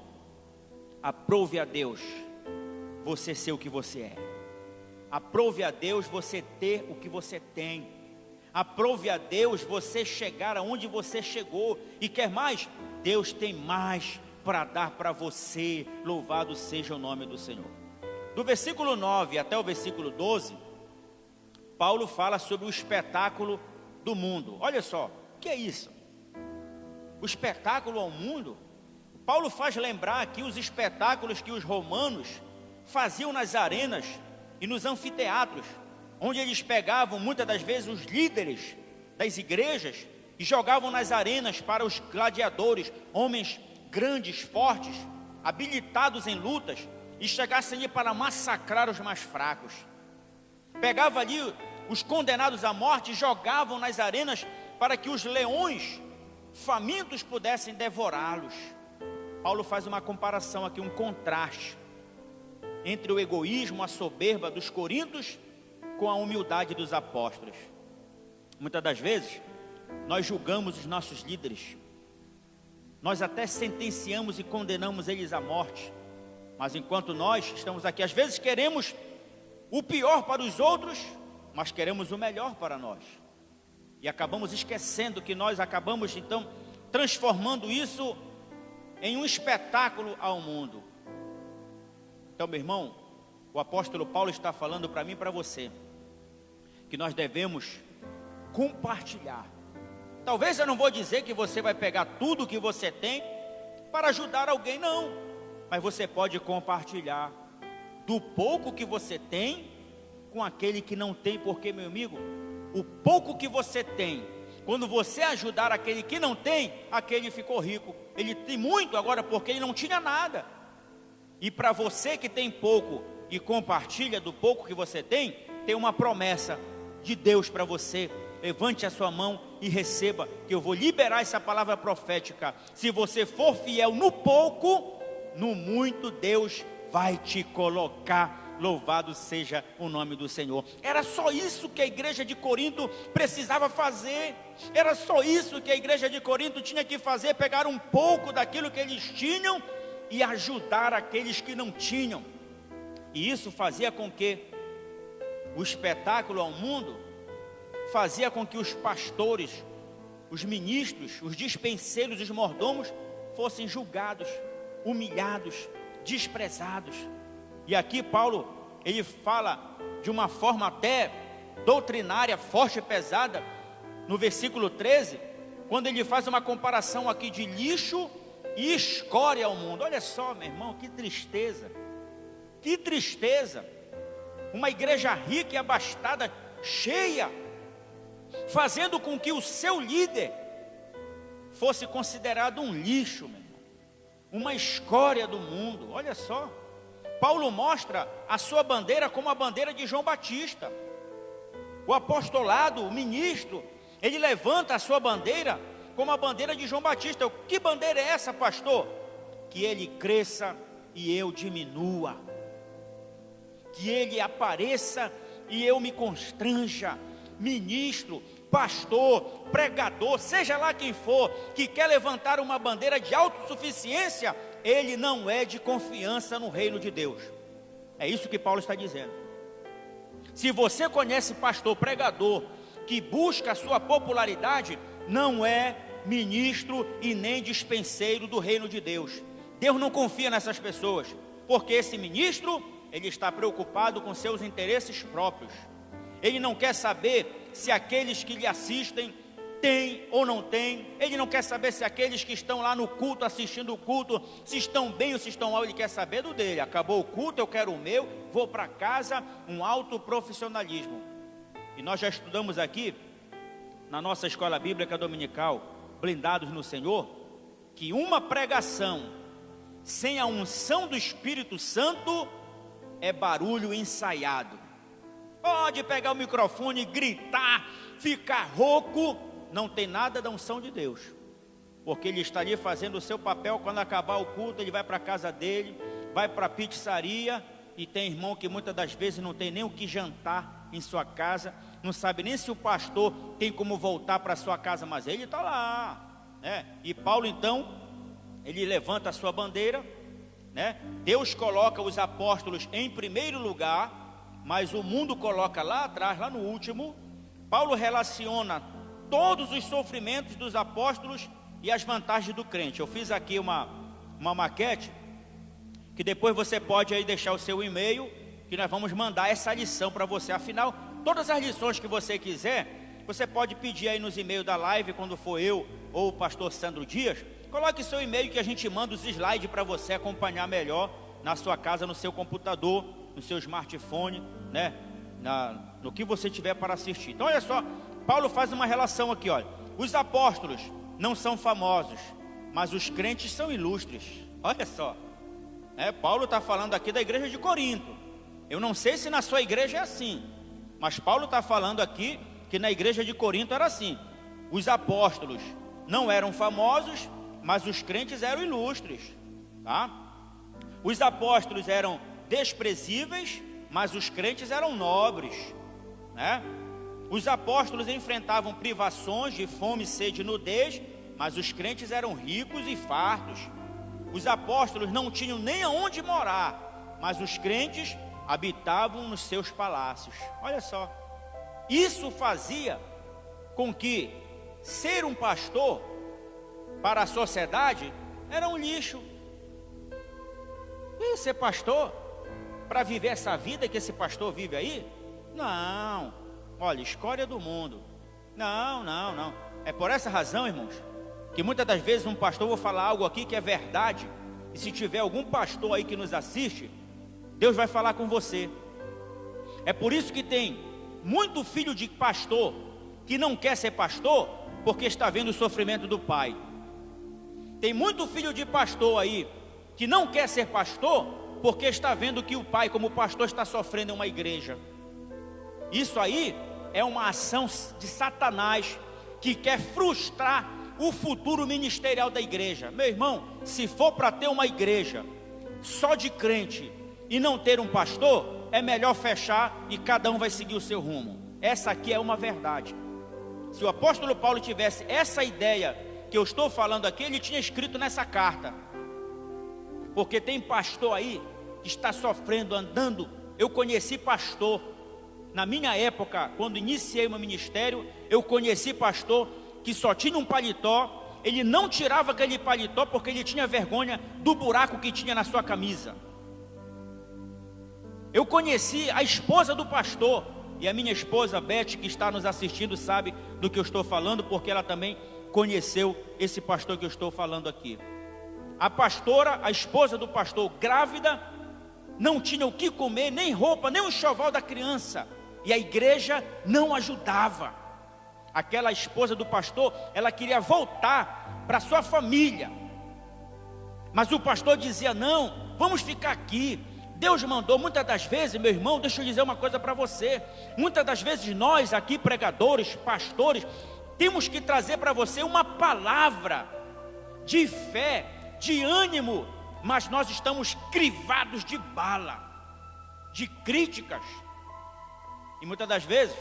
aprove a Deus você ser o que você é. Aprove a Deus você ter o que você tem. Aprove a Deus você chegar aonde você chegou. E quer mais? Deus tem mais para dar para você. Louvado seja o nome do Senhor. Do versículo 9 até o versículo 12, Paulo fala sobre o espetáculo do mundo. Olha só, o que é isso? O espetáculo ao mundo. Paulo faz lembrar aqui os espetáculos que os romanos faziam nas arenas e nos anfiteatros, onde eles pegavam muitas das vezes os líderes das igrejas e jogavam nas arenas para os gladiadores, homens grandes, fortes, habilitados em lutas, e chegassem ali para massacrar os mais fracos. Pegava ali os condenados à morte jogavam nas arenas para que os leões famintos pudessem devorá-los. Paulo faz uma comparação aqui, um contraste entre o egoísmo, a soberba dos coríntios com a humildade dos apóstolos. Muitas das vezes, nós julgamos os nossos líderes, nós até sentenciamos e condenamos eles à morte, mas enquanto nós estamos aqui, às vezes queremos o pior para os outros, mas queremos o melhor para nós, e acabamos esquecendo que nós acabamos então transformando isso em um espetáculo ao mundo. Então, meu irmão, o apóstolo Paulo está falando para mim e para você, que nós devemos compartilhar. Talvez eu não vou dizer que você vai pegar tudo que você tem para ajudar alguém, não, mas você pode compartilhar do pouco que você tem com aquele que não tem, porque, meu amigo, o pouco que você tem, quando você ajudar aquele que não tem, aquele ficou rico. Ele tem muito agora porque ele não tinha nada. E para você que tem pouco e compartilha do pouco que você tem uma promessa de Deus para você. Levante a sua mão e receba, que eu vou liberar essa palavra profética. Se você for fiel no pouco, no muito Deus vai te colocar. Louvado seja o nome do Senhor. Era só isso que a igreja de Corinto precisava fazer. Era só isso que a igreja de Corinto tinha que fazer: pegar um pouco daquilo que eles tinham e ajudar aqueles que não tinham. E isso fazia com que o espetáculo ao mundo, fazia com que os pastores, os ministros, os dispenseiros, os mordomos fossem julgados, humilhados, desprezados. E aqui Paulo, ele fala de uma forma até doutrinária, forte e pesada, no versículo 13, quando ele faz uma comparação aqui de lixo e escória ao mundo. Olha só, meu irmão, que tristeza, que tristeza. Uma igreja rica e abastada, cheia, fazendo com que o seu líder fosse considerado um lixo, meu irmão, uma escória do mundo. Olha só, Paulo mostra a sua bandeira como a bandeira de João Batista. O apostolado, o ministro, ele levanta a sua bandeira como a bandeira de João Batista. Que bandeira é essa, pastor? Que ele cresça e eu diminua, que ele apareça e eu me constranja. Ministro, pastor, pregador, seja lá quem for, que quer levantar uma bandeira de autossuficiência, ele não é de confiança no reino de Deus. É isso que Paulo está dizendo. Se você conhece pastor, pregador, que busca a sua popularidade, não é ministro e nem dispenseiro do reino de Deus. Deus não confia nessas pessoas, porque esse ministro, ele está preocupado com seus interesses próprios. Ele não quer saber se aqueles que lhe assistem têm ou não têm. Ele não quer saber se aqueles que estão lá no culto, assistindo o culto, se estão bem ou se estão mal. Ele quer saber do dele. Acabou o culto, eu quero o meu, vou para casa. Um alto profissionalismo. E nós já estudamos aqui, na nossa escola bíblica dominical, Blindados no Senhor, que uma pregação sem a unção do Espírito Santo é barulho ensaiado. Pode pegar o microfone, gritar, ficar rouco, não tem nada da unção de Deus, porque ele está ali fazendo o seu papel. Quando acabar o culto, ele vai para a casa dele, vai para a pizzaria, e tem irmão que muitas das vezes não tem nem o que jantar em sua casa, não sabe nem se o pastor tem como voltar para sua casa, mas ele está lá, né? E Paulo então, ele levanta a sua bandeira, né? Deus coloca os apóstolos em primeiro lugar, mas o mundo coloca lá atrás, lá no último. Paulo relaciona todos os sofrimentos dos apóstolos e as vantagens do crente. Eu fiz aqui uma maquete, que depois você pode aí deixar o seu e-mail, que nós vamos mandar essa lição para você. Afinal, todas as lições que você quiser, você pode pedir aí nos e-mails da live, quando for eu ou o pastor Sandro Dias. Coloque seu e-mail que a gente manda os slides para você acompanhar melhor na sua casa, no seu computador, no seu smartphone, né? No que você tiver para assistir. Então olha só, Paulo faz uma relação aqui, olha. Os apóstolos não são famosos, mas os crentes são ilustres. Olha só, Paulo está falando aqui da igreja de Corinto. Eu não sei se na sua igreja é assim, Mas Paulo está falando aqui que na igreja de Corinto era assim: os apóstolos não eram famosos, mas os crentes eram ilustres, tá? Os apóstolos eram desprezíveis, mas os crentes eram nobres, né? Os apóstolos enfrentavam privações de fome, sede e nudez, mas os crentes eram ricos e fartos. Os apóstolos não tinham nem aonde morar, mas os crentes habitavam nos seus palácios. Olha só, isso fazia com que ser um pastor para a sociedade era um lixo. E ser pastor para viver essa vida que esse pastor vive aí? Não, olha, escória do mundo. Não. É por essa razão, irmãos, que muitas das vezes um pastor, vou falar algo aqui que é verdade, e se tiver algum pastor aí que nos assiste, Deus vai falar com você. É por isso que tem muito filho de pastor que não quer ser pastor porque está vendo o sofrimento do pai. Tem muito filho de pastor aí que não quer ser pastor porque está vendo que o pai, como pastor, está sofrendo em uma igreja. Isso aí é uma ação de Satanás que quer frustrar o futuro ministerial da igreja. Meu irmão, se for para ter uma igreja só de crente e não ter um pastor, é melhor fechar e cada um vai seguir o seu rumo. Essa aqui é uma verdade. Se o apóstolo Paulo tivesse essa ideia que eu estou falando aqui, ele tinha escrito nessa carta. Porque tem pastor aí que está sofrendo, andando. Eu conheci pastor, na minha época, quando iniciei meu ministério, eu conheci pastor que só tinha um paletó. Ele não tirava aquele paletó porque ele tinha vergonha do buraco que tinha na sua camisa. Eu conheci a esposa do pastor, e a minha esposa Beth, que está nos assistindo, sabe do que eu estou falando, porque ela também conheceu esse pastor que eu estou falando aqui. A pastora, a esposa do pastor, grávida, não tinha o que comer, nem roupa, nem o enxoval da criança, e a igreja não ajudava. Aquela esposa do pastor, ela queria voltar para sua família, mas o pastor dizia: não, vamos ficar aqui. Deus mandou. Muitas das vezes, meu irmão, deixa eu dizer uma coisa para você, muitas das vezes nós aqui, pregadores, pastores, temos que trazer para você uma palavra de fé, de ânimo, mas nós estamos crivados de bala, de críticas, e muitas das vezes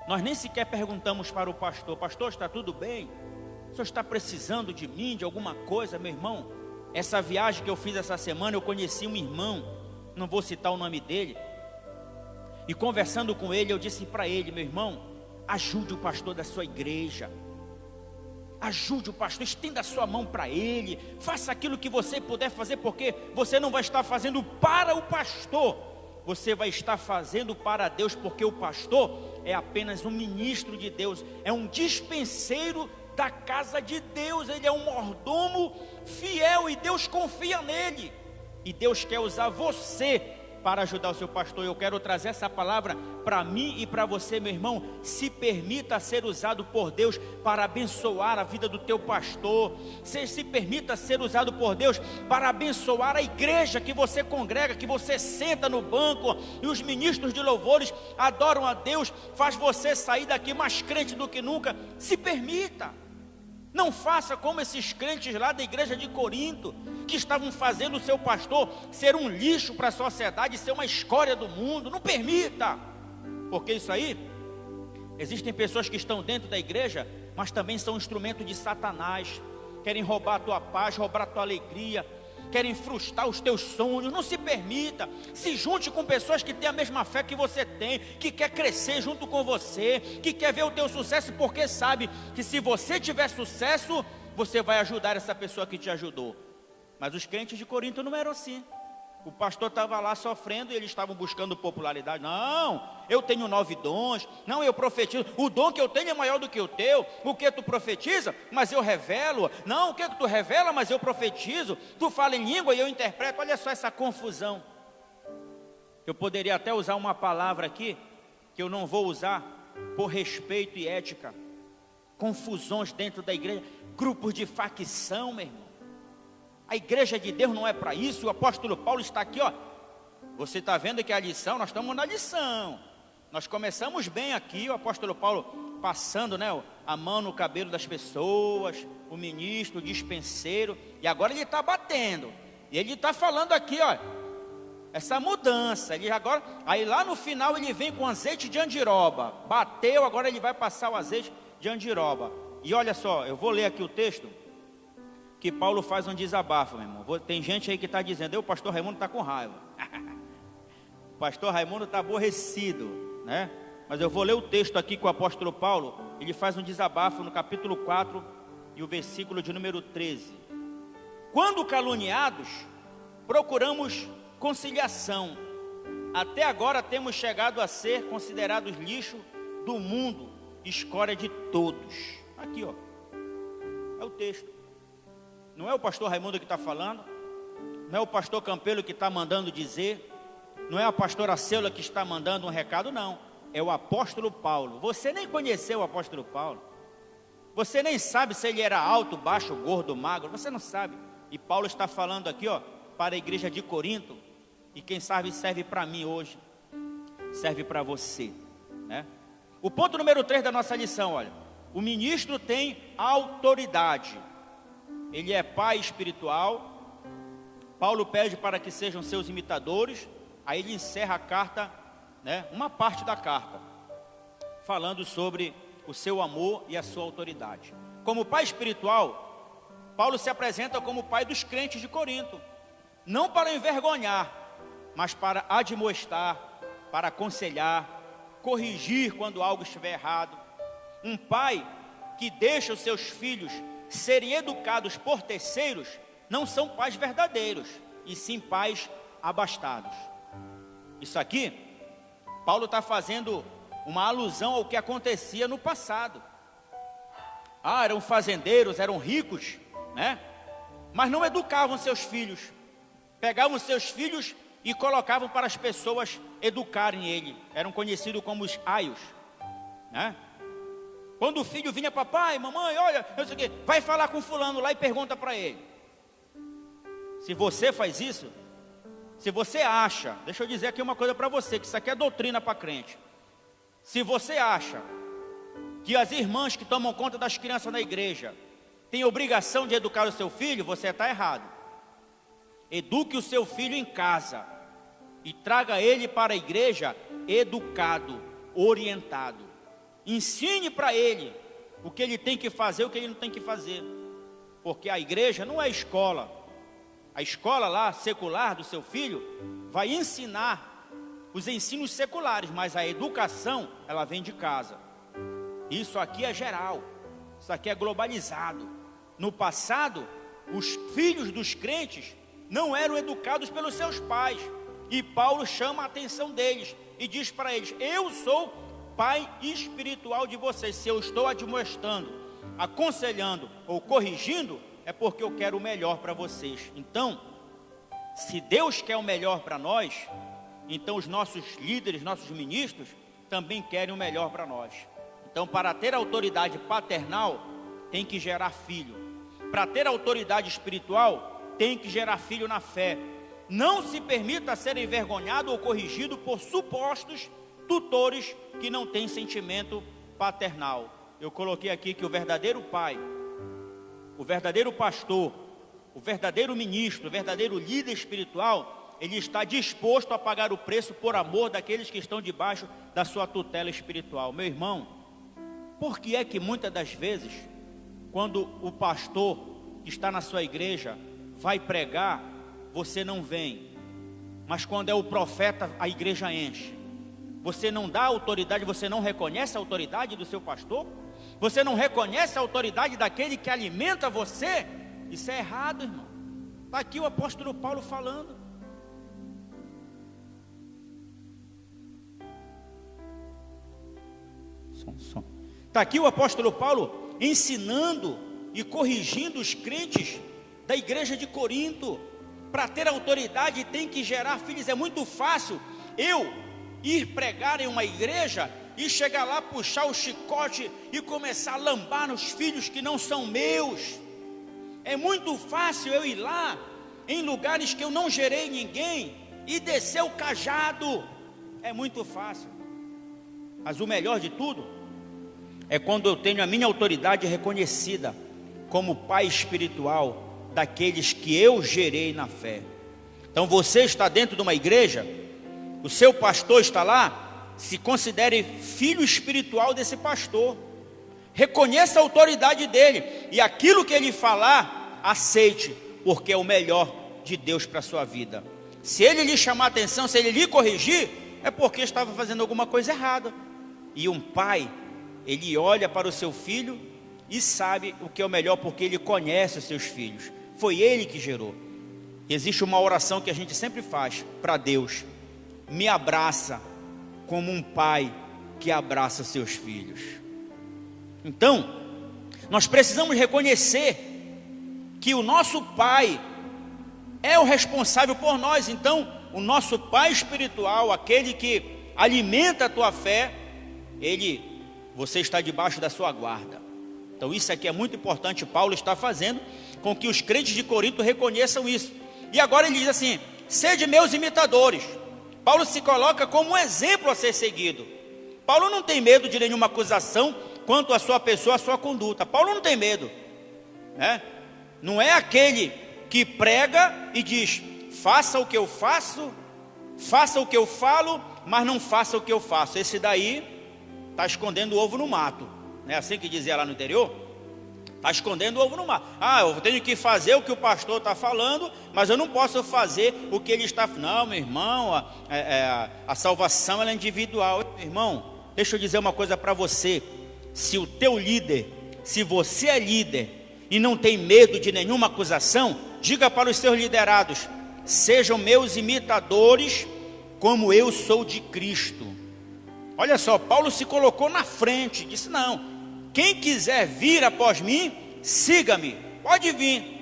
nós nem sequer perguntamos para o pastor: pastor, está tudo bem? O senhor está precisando de mim, de alguma coisa? Meu irmão, essa viagem que eu fiz essa semana, eu conheci um irmão, não vou citar o nome dele, e conversando com ele, eu disse para ele: meu irmão, ajude o pastor da sua igreja, ajude o pastor, estenda a sua mão para ele, faça aquilo que você puder fazer, porque você não vai estar fazendo para o pastor, você vai estar fazendo para Deus, porque o pastor é apenas um ministro de Deus, é um dispenseiro da casa de Deus, ele é um mordomo fiel, e Deus confia nele, e Deus quer usar você para ajudar o seu pastor. Eu quero trazer essa palavra para mim e para você, meu irmão. Se permita ser usado por Deus para abençoar a vida do teu pastor. Se permita ser usado por Deus para abençoar a igreja que você congrega, que você senta no banco, e os ministros de louvores adoram a Deus, faz você sair daqui mais crente do que nunca. Se permita. Não faça como esses crentes lá da igreja de Corinto, que estavam fazendo o seu pastor ser um lixo para a sociedade, ser uma escória do mundo. Não permita, porque isso aí, existem pessoas que estão dentro da igreja, mas também são instrumento de Satanás, querem roubar a tua paz, roubar a tua alegria, querem frustrar os teus sonhos. Não se permita. Se junte com pessoas que têm a mesma fé que você tem, que quer crescer junto com você, que quer ver o teu sucesso, porque sabe que se você tiver sucesso, você vai ajudar essa pessoa que te ajudou. Mas os crentes de Corinto não eram assim. O pastor estava lá sofrendo e eles estavam buscando popularidade. Não, eu tenho 9 dons. Não, eu profetizo. O dom que eu tenho é maior do que o teu. O que tu profetiza, mas eu revelo. Não, o que tu revela, mas eu profetizo. Tu fala em língua e eu interpreto. Olha só essa confusão. Eu poderia até usar uma palavra aqui, que eu não vou usar, por respeito e ética. Confusões dentro da igreja. Grupos de facção, meu irmão. A igreja de Deus não é para isso. O apóstolo Paulo está aqui, ó. Você está vendo que a lição, nós estamos na lição. Nós começamos bem aqui, o apóstolo Paulo passando, né, a mão no cabelo das pessoas, o ministro, o dispenseiro, e agora ele está batendo, e ele está falando aqui, ó, essa mudança, ele agora, aí lá no final ele vem com azeite de andiroba, bateu, agora ele vai passar o azeite de andiroba, e olha só, eu vou ler aqui o texto, que Paulo faz um desabafo, meu irmão. Tem gente aí que está dizendo, o pastor Raimundo está com raiva, o pastor Raimundo está aborrecido, né? Mas eu vou ler o texto aqui que o apóstolo Paulo, ele faz um desabafo no capítulo 4 e o versículo de número 13. Quando caluniados, procuramos conciliação. Até agora temos chegado a ser considerados lixo do mundo, escória de todos. Aqui, ó, é o texto. Não é o pastor Raimundo que está falando, não é o pastor Campelo que está mandando dizer, não é a pastora Céula que está mandando um recado, não. É o apóstolo Paulo. Você nem conheceu o apóstolo Paulo. Você nem sabe se ele era alto, baixo, gordo, magro. Você não sabe. E Paulo está falando aqui, ó, para a igreja de Corinto. E quem sabe serve para mim hoje. Serve para você, né? O ponto número 3 da nossa lição, olha. O ministro tem autoridade. Ele é pai espiritual. Paulo pede para que sejam seus imitadores. Aí ele encerra a carta, né, uma parte da carta, falando sobre o seu amor e a sua autoridade. Como pai espiritual, Paulo se apresenta como pai dos crentes de Corinto, não para envergonhar, mas para admoestar, para aconselhar, corrigir quando algo estiver errado. Um pai que deixa os seus filhos serem educados por terceiros, não são pais verdadeiros, e sim pais abastados. Isso aqui, Paulo está fazendo uma alusão ao que acontecia no passado. Eram fazendeiros, eram ricos, né? Mas não educavam seus filhos. Pegavam seus filhos e colocavam para as pessoas educarem ele. Eram conhecidos como os aios, né? Quando o filho vinha, papai, mamãe, olha, não sei o quê, vai falar com fulano lá e pergunta para ele. Se você faz isso, se você acha, deixa eu dizer aqui uma coisa para você, que isso aqui é doutrina para crente. Se você acha que as irmãs que tomam conta das crianças na igreja têm obrigação de educar o seu filho, você está errado. Eduque o seu filho em casa e traga ele para a igreja educado, orientado. Ensine para ele o que ele tem que fazer, o que ele não tem que fazer. Porque a igreja não é escola. A escola lá, secular do seu filho, vai ensinar os ensinos seculares, mas a educação, ela vem de casa. Isso aqui é geral, isso aqui é globalizado. No passado, os filhos dos crentes não eram educados pelos seus pais. E Paulo chama a atenção deles e diz para eles, eu sou pai espiritual de vocês. Se eu estou admoestando, aconselhando ou corrigindo, é porque eu quero o melhor para vocês. Então, se Deus quer o melhor para nós, então os nossos líderes, nossos ministros, também querem o melhor para nós. Então, para ter autoridade paternal, tem que gerar filho. Para ter autoridade espiritual, tem que gerar filho na fé. Não se permita ser envergonhado ou corrigido por supostos tutores que não têm sentimento paternal. Eu coloquei aqui que o verdadeiro pai, o verdadeiro pastor, o verdadeiro ministro, o verdadeiro líder espiritual, ele está disposto a pagar o preço por amor daqueles que estão debaixo da sua tutela espiritual. Meu irmão, por que é que muitas das vezes, quando o pastor que está na sua igreja vai pregar, você não vem, mas quando é o profeta, a igreja enche? Você não dá autoridade, você não reconhece a autoridade do seu pastor? Você não reconhece a autoridade daquele que alimenta você? Isso é errado, irmão. Está aqui o apóstolo Paulo falando. Está aqui o apóstolo Paulo ensinando e corrigindo os crentes da igreja de Corinto. Para ter autoridade tem que gerar filhos. É muito fácil eu ir pregar em uma igreja e chegar lá, puxar o chicote e começar a lambar nos filhos que não são meus. É muito fácil eu ir lá em lugares que eu não gerei ninguém e descer o cajado. É muito fácil. Mas o melhor de tudo é quando eu tenho a minha autoridade reconhecida como pai espiritual daqueles que eu gerei na fé. Então você está dentro de uma igreja, o seu pastor está lá, se considere filho espiritual desse pastor. Reconheça a autoridade dele e aquilo que ele falar, aceite, porque é o melhor de Deus para a sua vida. Se ele lhe chamar a atenção, se ele lhe corrigir, é porque estava fazendo alguma coisa errada. E um pai, ele olha para o seu filho e sabe o que é o melhor, porque ele conhece os seus filhos. Foi ele que gerou. Existe uma oração que a gente sempre faz para Deus: me abraça como um pai que abraça seus filhos. Então, nós precisamos reconhecer que o nosso pai é o responsável por nós. Então, o nosso pai espiritual, aquele que alimenta a tua fé, você está debaixo da sua guarda. Então isso aqui é muito importante. Paulo está fazendo com que os crentes de Corinto reconheçam isso. E agora ele diz assim: sede meus imitadores. Paulo se coloca como um exemplo a ser seguido. Paulo não tem medo de nenhuma acusação quanto à sua pessoa, à sua conduta. Paulo não tem medo, né? Não é aquele que prega e diz: faça o que eu faço, faça o que eu falo, mas não faça o que eu faço. Esse daí está escondendo o ovo no mato. Não é assim que dizia lá no interior? Está escondendo o ovo no mato. Eu tenho que fazer o que o pastor está falando, mas eu não posso fazer o que ele está falando. Não, meu irmão, a salvação ela é individual. Meu irmão, deixa eu dizer uma coisa para você. Se o teu líder, se você é líder e não tem medo de nenhuma acusação, diga para os seus liderados: sejam meus imitadores como eu sou de Cristo. Olha só, Paulo se colocou na frente, disse: não, quem quiser vir após mim, siga-me, pode vir.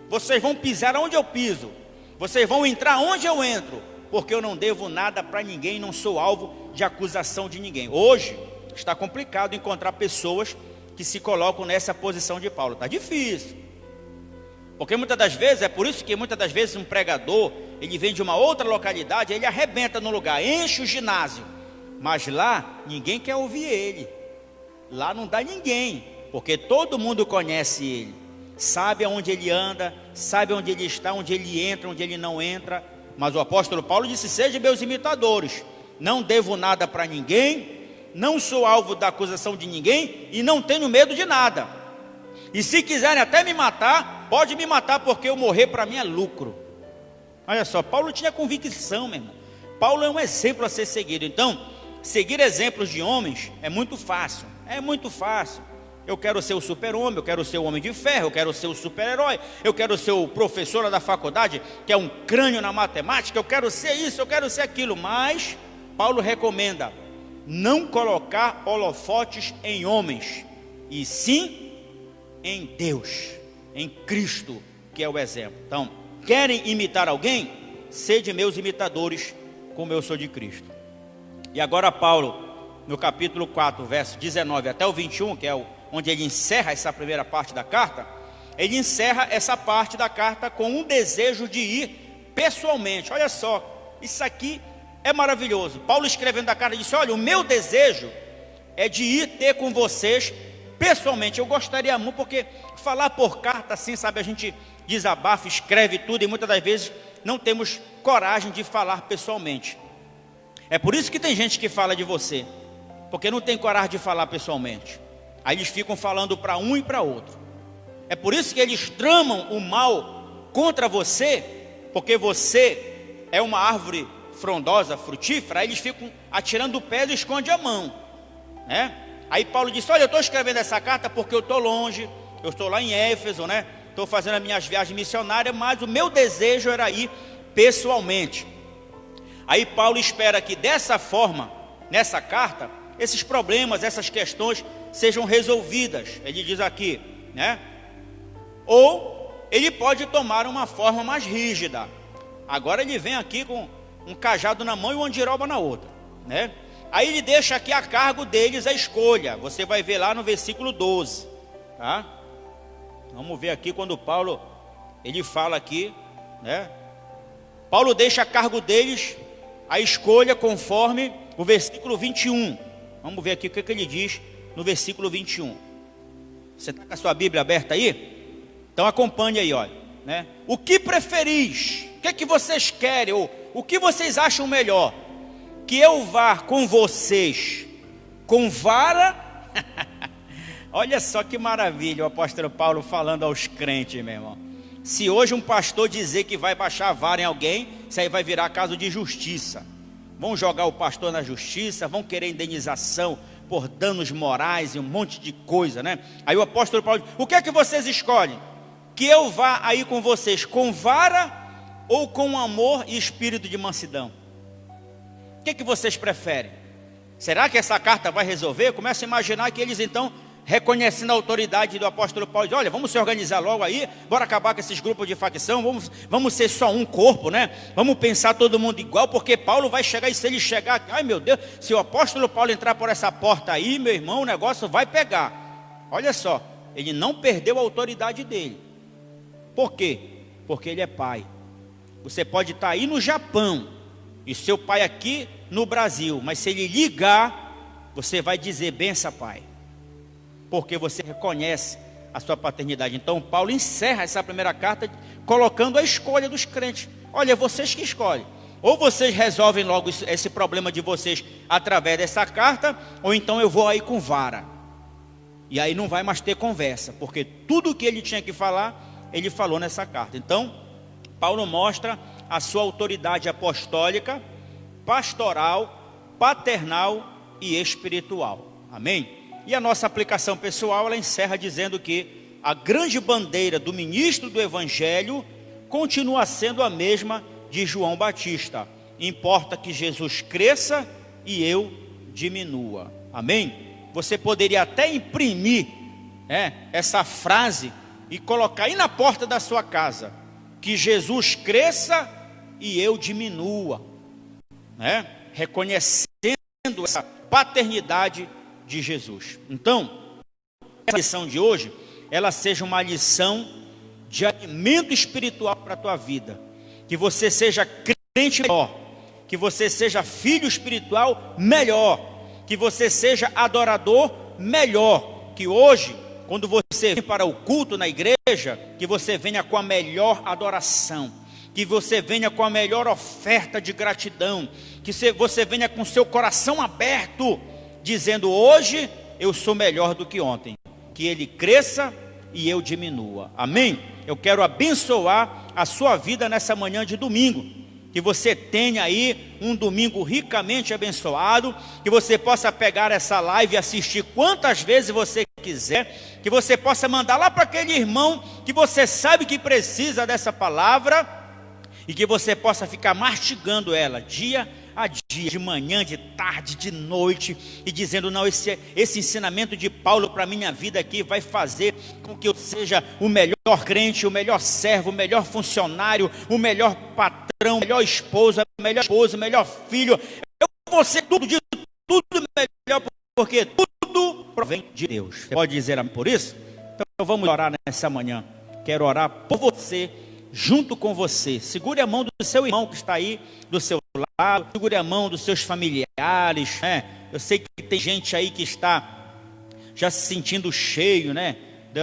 Vocês vão pisar onde eu piso, vocês vão entrar onde eu entro, porque eu não devo nada para ninguém, não sou alvo de acusação de ninguém. Hoje está complicado encontrar pessoas que se colocam nessa posição de Paulo. Está difícil, porque muitas das vezes, é por isso que muitas das vezes um pregador, ele vem de uma outra localidade, ele arrebenta no lugar, enche o ginásio, mas lá ninguém quer ouvir ele. Lá não dá ninguém, porque todo mundo conhece ele, sabe aonde ele anda, sabe onde ele está, onde ele entra, onde ele não entra. Mas o apóstolo Paulo disse: sejam meus imitadores, não devo nada para ninguém, não sou alvo da acusação de ninguém e não tenho medo de nada. E se quiserem até me matar, pode me matar, porque eu morrer para mim é lucro. Olha só, Paulo tinha convicção, meu irmão. Paulo é um exemplo a ser seguido. Então, seguir exemplos de homens é muito fácil. É muito fácil. Eu quero ser o super-homem, eu quero ser o homem de ferro, eu quero ser o super-herói, eu quero ser o professor da faculdade, que é um crânio na matemática, eu quero ser isso, eu quero ser aquilo. Mas Paulo recomenda não colocar holofotes em homens, e sim em Deus, em Cristo, que é o exemplo. Então, querem imitar alguém? Sede meus imitadores, como eu sou de Cristo. E agora Paulo, no capítulo 4, verso 19 até o 21, que é onde ele encerra essa primeira parte da carta, ele encerra essa parte da carta com um desejo de ir pessoalmente. Olha só, isso aqui é maravilhoso. Paulo, escrevendo a carta, disse: olha, o meu desejo é de ir ter com vocês pessoalmente. Eu gostaria muito, porque falar por carta assim, sabe, a gente desabafa, escreve tudo, e muitas das vezes não temos coragem de falar pessoalmente. É por isso que tem gente que fala de você, porque não tem coragem de falar pessoalmente. Aí eles ficam falando para um e para outro. É por isso que eles tramam o mal contra você, porque você é uma árvore frondosa, frutífera. Aí eles ficam atirando o pé e esconde a mão, né? Aí Paulo disse: olha, eu estou escrevendo essa carta porque eu estou longe, eu estou lá em Éfeso, né? Estou fazendo as minhas viagens missionárias, mas o meu desejo era ir pessoalmente. Aí Paulo espera que dessa forma, nessa carta, esses problemas, essas questões sejam resolvidas. Ele diz aqui, né? Ou ele pode tomar uma forma mais rígida. Agora ele vem aqui com um cajado na mão e uma andiroba na outra, né? Aí ele deixa aqui a cargo deles a escolha. Você vai ver lá no versículo 12, tá? Vamos ver aqui quando Paulo, ele fala aqui, né? Paulo deixa a cargo deles a escolha conforme o versículo 21. Vamos ver aqui o que ele diz no versículo 21. Você está com a sua Bíblia aberta aí? Então acompanhe aí, olha, né? O que preferis? O que é que vocês querem? Ou o que vocês acham melhor? Que eu vá com vocês com vara? Olha só que maravilha o apóstolo Paulo falando aos crentes, meu irmão. Se hoje um pastor dizer que vai baixar a vara em alguém, isso aí vai virar caso de justiça. Vão jogar o pastor na justiça, vão querer indenização por danos morais e um monte de coisa, né? Aí o apóstolo Paulo diz, o que é que vocês escolhem? Que eu vá aí com vocês com vara ou com amor e espírito de mansidão? O que é que vocês preferem? Será que essa carta vai resolver? Começa a imaginar que eles então, reconhecendo a autoridade do apóstolo Paulo, diz, olha, vamos se organizar logo aí, bora acabar com esses grupos de facção, vamos ser só um corpo, né? Vamos pensar todo mundo igual, porque Paulo vai chegar, e se ele chegar, ai meu Deus, se o apóstolo Paulo entrar por essa porta aí, meu irmão, o negócio vai pegar. Olha só, ele não perdeu a autoridade dele. Por quê? Porque ele é pai. Você pode estar aí no Japão, e seu pai aqui no Brasil, mas se ele ligar, você vai dizer, benção pai, porque você reconhece a sua paternidade. Então Paulo encerra essa primeira carta colocando a escolha dos crentes. Olha, é vocês que escolhem. Ou vocês resolvem logo esse problema de vocês através dessa carta, ou então eu vou aí com vara. E aí não vai mais ter conversa, porque tudo o que ele tinha que falar, ele falou nessa carta. Então, Paulo mostra a sua autoridade apostólica, pastoral, paternal e espiritual. Amém? E a nossa aplicação pessoal, ela encerra dizendo que a grande bandeira do ministro do Evangelho continua sendo a mesma de João Batista. Importa que Jesus cresça e eu diminua. Amém? Você poderia até imprimir essa frase e colocar aí na porta da sua casa. Que Jesus cresça e eu diminua. Reconhecendo essa paternidade de Jesus. Então, essa lição de hoje, ela seja uma lição de alimento espiritual para a tua vida. Que você seja crente melhor, que você seja filho espiritual melhor, que você seja adorador melhor, que hoje, quando você vem para o culto na igreja, que você venha com a melhor adoração, que você venha com a melhor oferta de gratidão, que você venha com seu coração aberto, dizendo, hoje eu sou melhor do que ontem, que ele cresça e eu diminua. Amém? Eu quero abençoar a sua vida nessa manhã de domingo, que você tenha aí um domingo ricamente abençoado, que você possa pegar essa live e assistir quantas vezes você quiser, que você possa mandar lá para aquele irmão que você sabe que precisa dessa palavra, e que você possa ficar mastigando ela dia a dia, de manhã, de tarde, de noite, e dizendo, não, esse ensinamento de Paulo para a minha vida aqui vai fazer com que eu seja o melhor crente, o melhor servo, o melhor funcionário, o melhor patrão, o melhor esposo, o melhor filho. Eu vou ser tudo melhor, porque tudo provém de Deus. Você pode dizer amém por isso? Então vamos orar nessa manhã. Quero orar por você, junto com você. Segure a mão do seu irmão que está aí do seu lado, segure a mão dos seus familiares, Eu sei que tem gente aí que está já se sentindo cheio,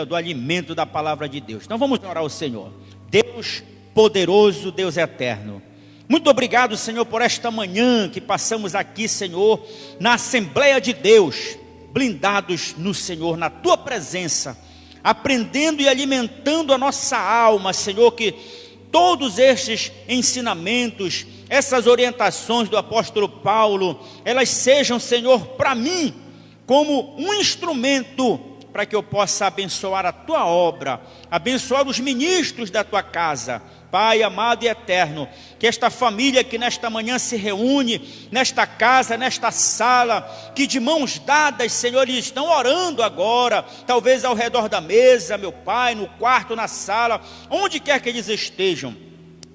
do alimento da palavra de Deus. Então vamos orar ao Senhor. Deus poderoso, Deus eterno, muito obrigado, Senhor, por esta manhã que passamos aqui, Senhor, na Assembleia de Deus, blindados no Senhor, na Tua presença, aprendendo e alimentando a nossa alma, Senhor, que todos estes ensinamentos, essas orientações do apóstolo Paulo, elas sejam, Senhor, para mim, como um instrumento para que eu possa abençoar a Tua obra, abençoar os ministros da Tua casa. Pai amado e eterno, que esta família que nesta manhã se reúne, nesta casa, nesta sala, que de mãos dadas, Senhor, eles estão orando agora, talvez ao redor da mesa, meu Pai, no quarto, na sala, onde quer que eles estejam,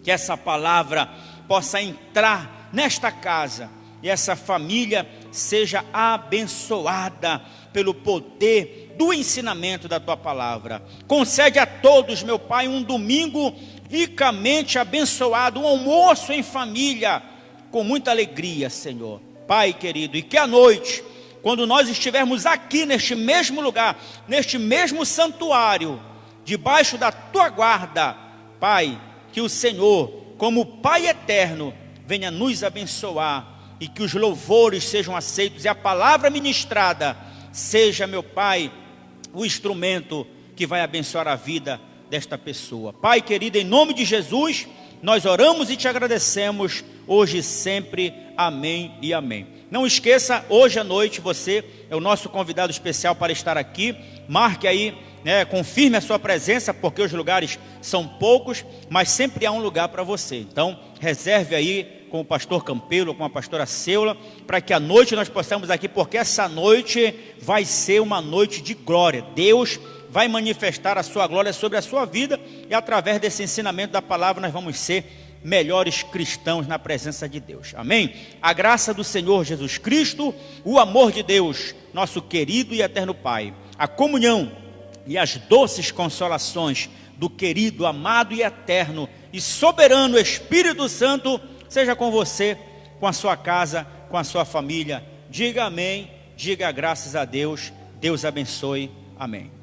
que essa palavra possa entrar nesta casa, e essa família seja abençoada pelo poder do ensinamento da Tua palavra. Concede a todos, meu Pai, um domingo ricamente abençoado, um almoço em família, com muita alegria, Senhor. Pai querido, e que à noite quando nós estivermos aqui neste mesmo lugar, neste mesmo santuário, debaixo da tua guarda, Pai, que o Senhor, como Pai eterno, venha nos abençoar e que os louvores sejam aceitos e a palavra ministrada seja, meu Pai, o instrumento que vai abençoar a vida desta pessoa. Pai querido, em nome de Jesus, nós oramos e te agradecemos hoje e sempre. Amém e amém. Não esqueça, hoje à noite você é o nosso convidado especial para estar aqui. Marque aí, confirme a sua presença, porque os lugares são poucos, mas sempre há um lugar para você. Então, reserve aí com o pastor Campelo, com a pastora Seula, para que à noite nós possamos aqui, porque essa noite vai ser uma noite de glória. Deus vai manifestar a sua glória sobre a sua vida, e através desse ensinamento da palavra nós vamos ser melhores cristãos na presença de Deus. Amém? A graça do Senhor Jesus Cristo, o amor de Deus, nosso querido e eterno Pai, a comunhão e as doces consolações do querido, amado e eterno e soberano Espírito Santo seja com você, com a sua casa, com a sua família. Diga amém, diga graças a Deus. Deus abençoe. Amém.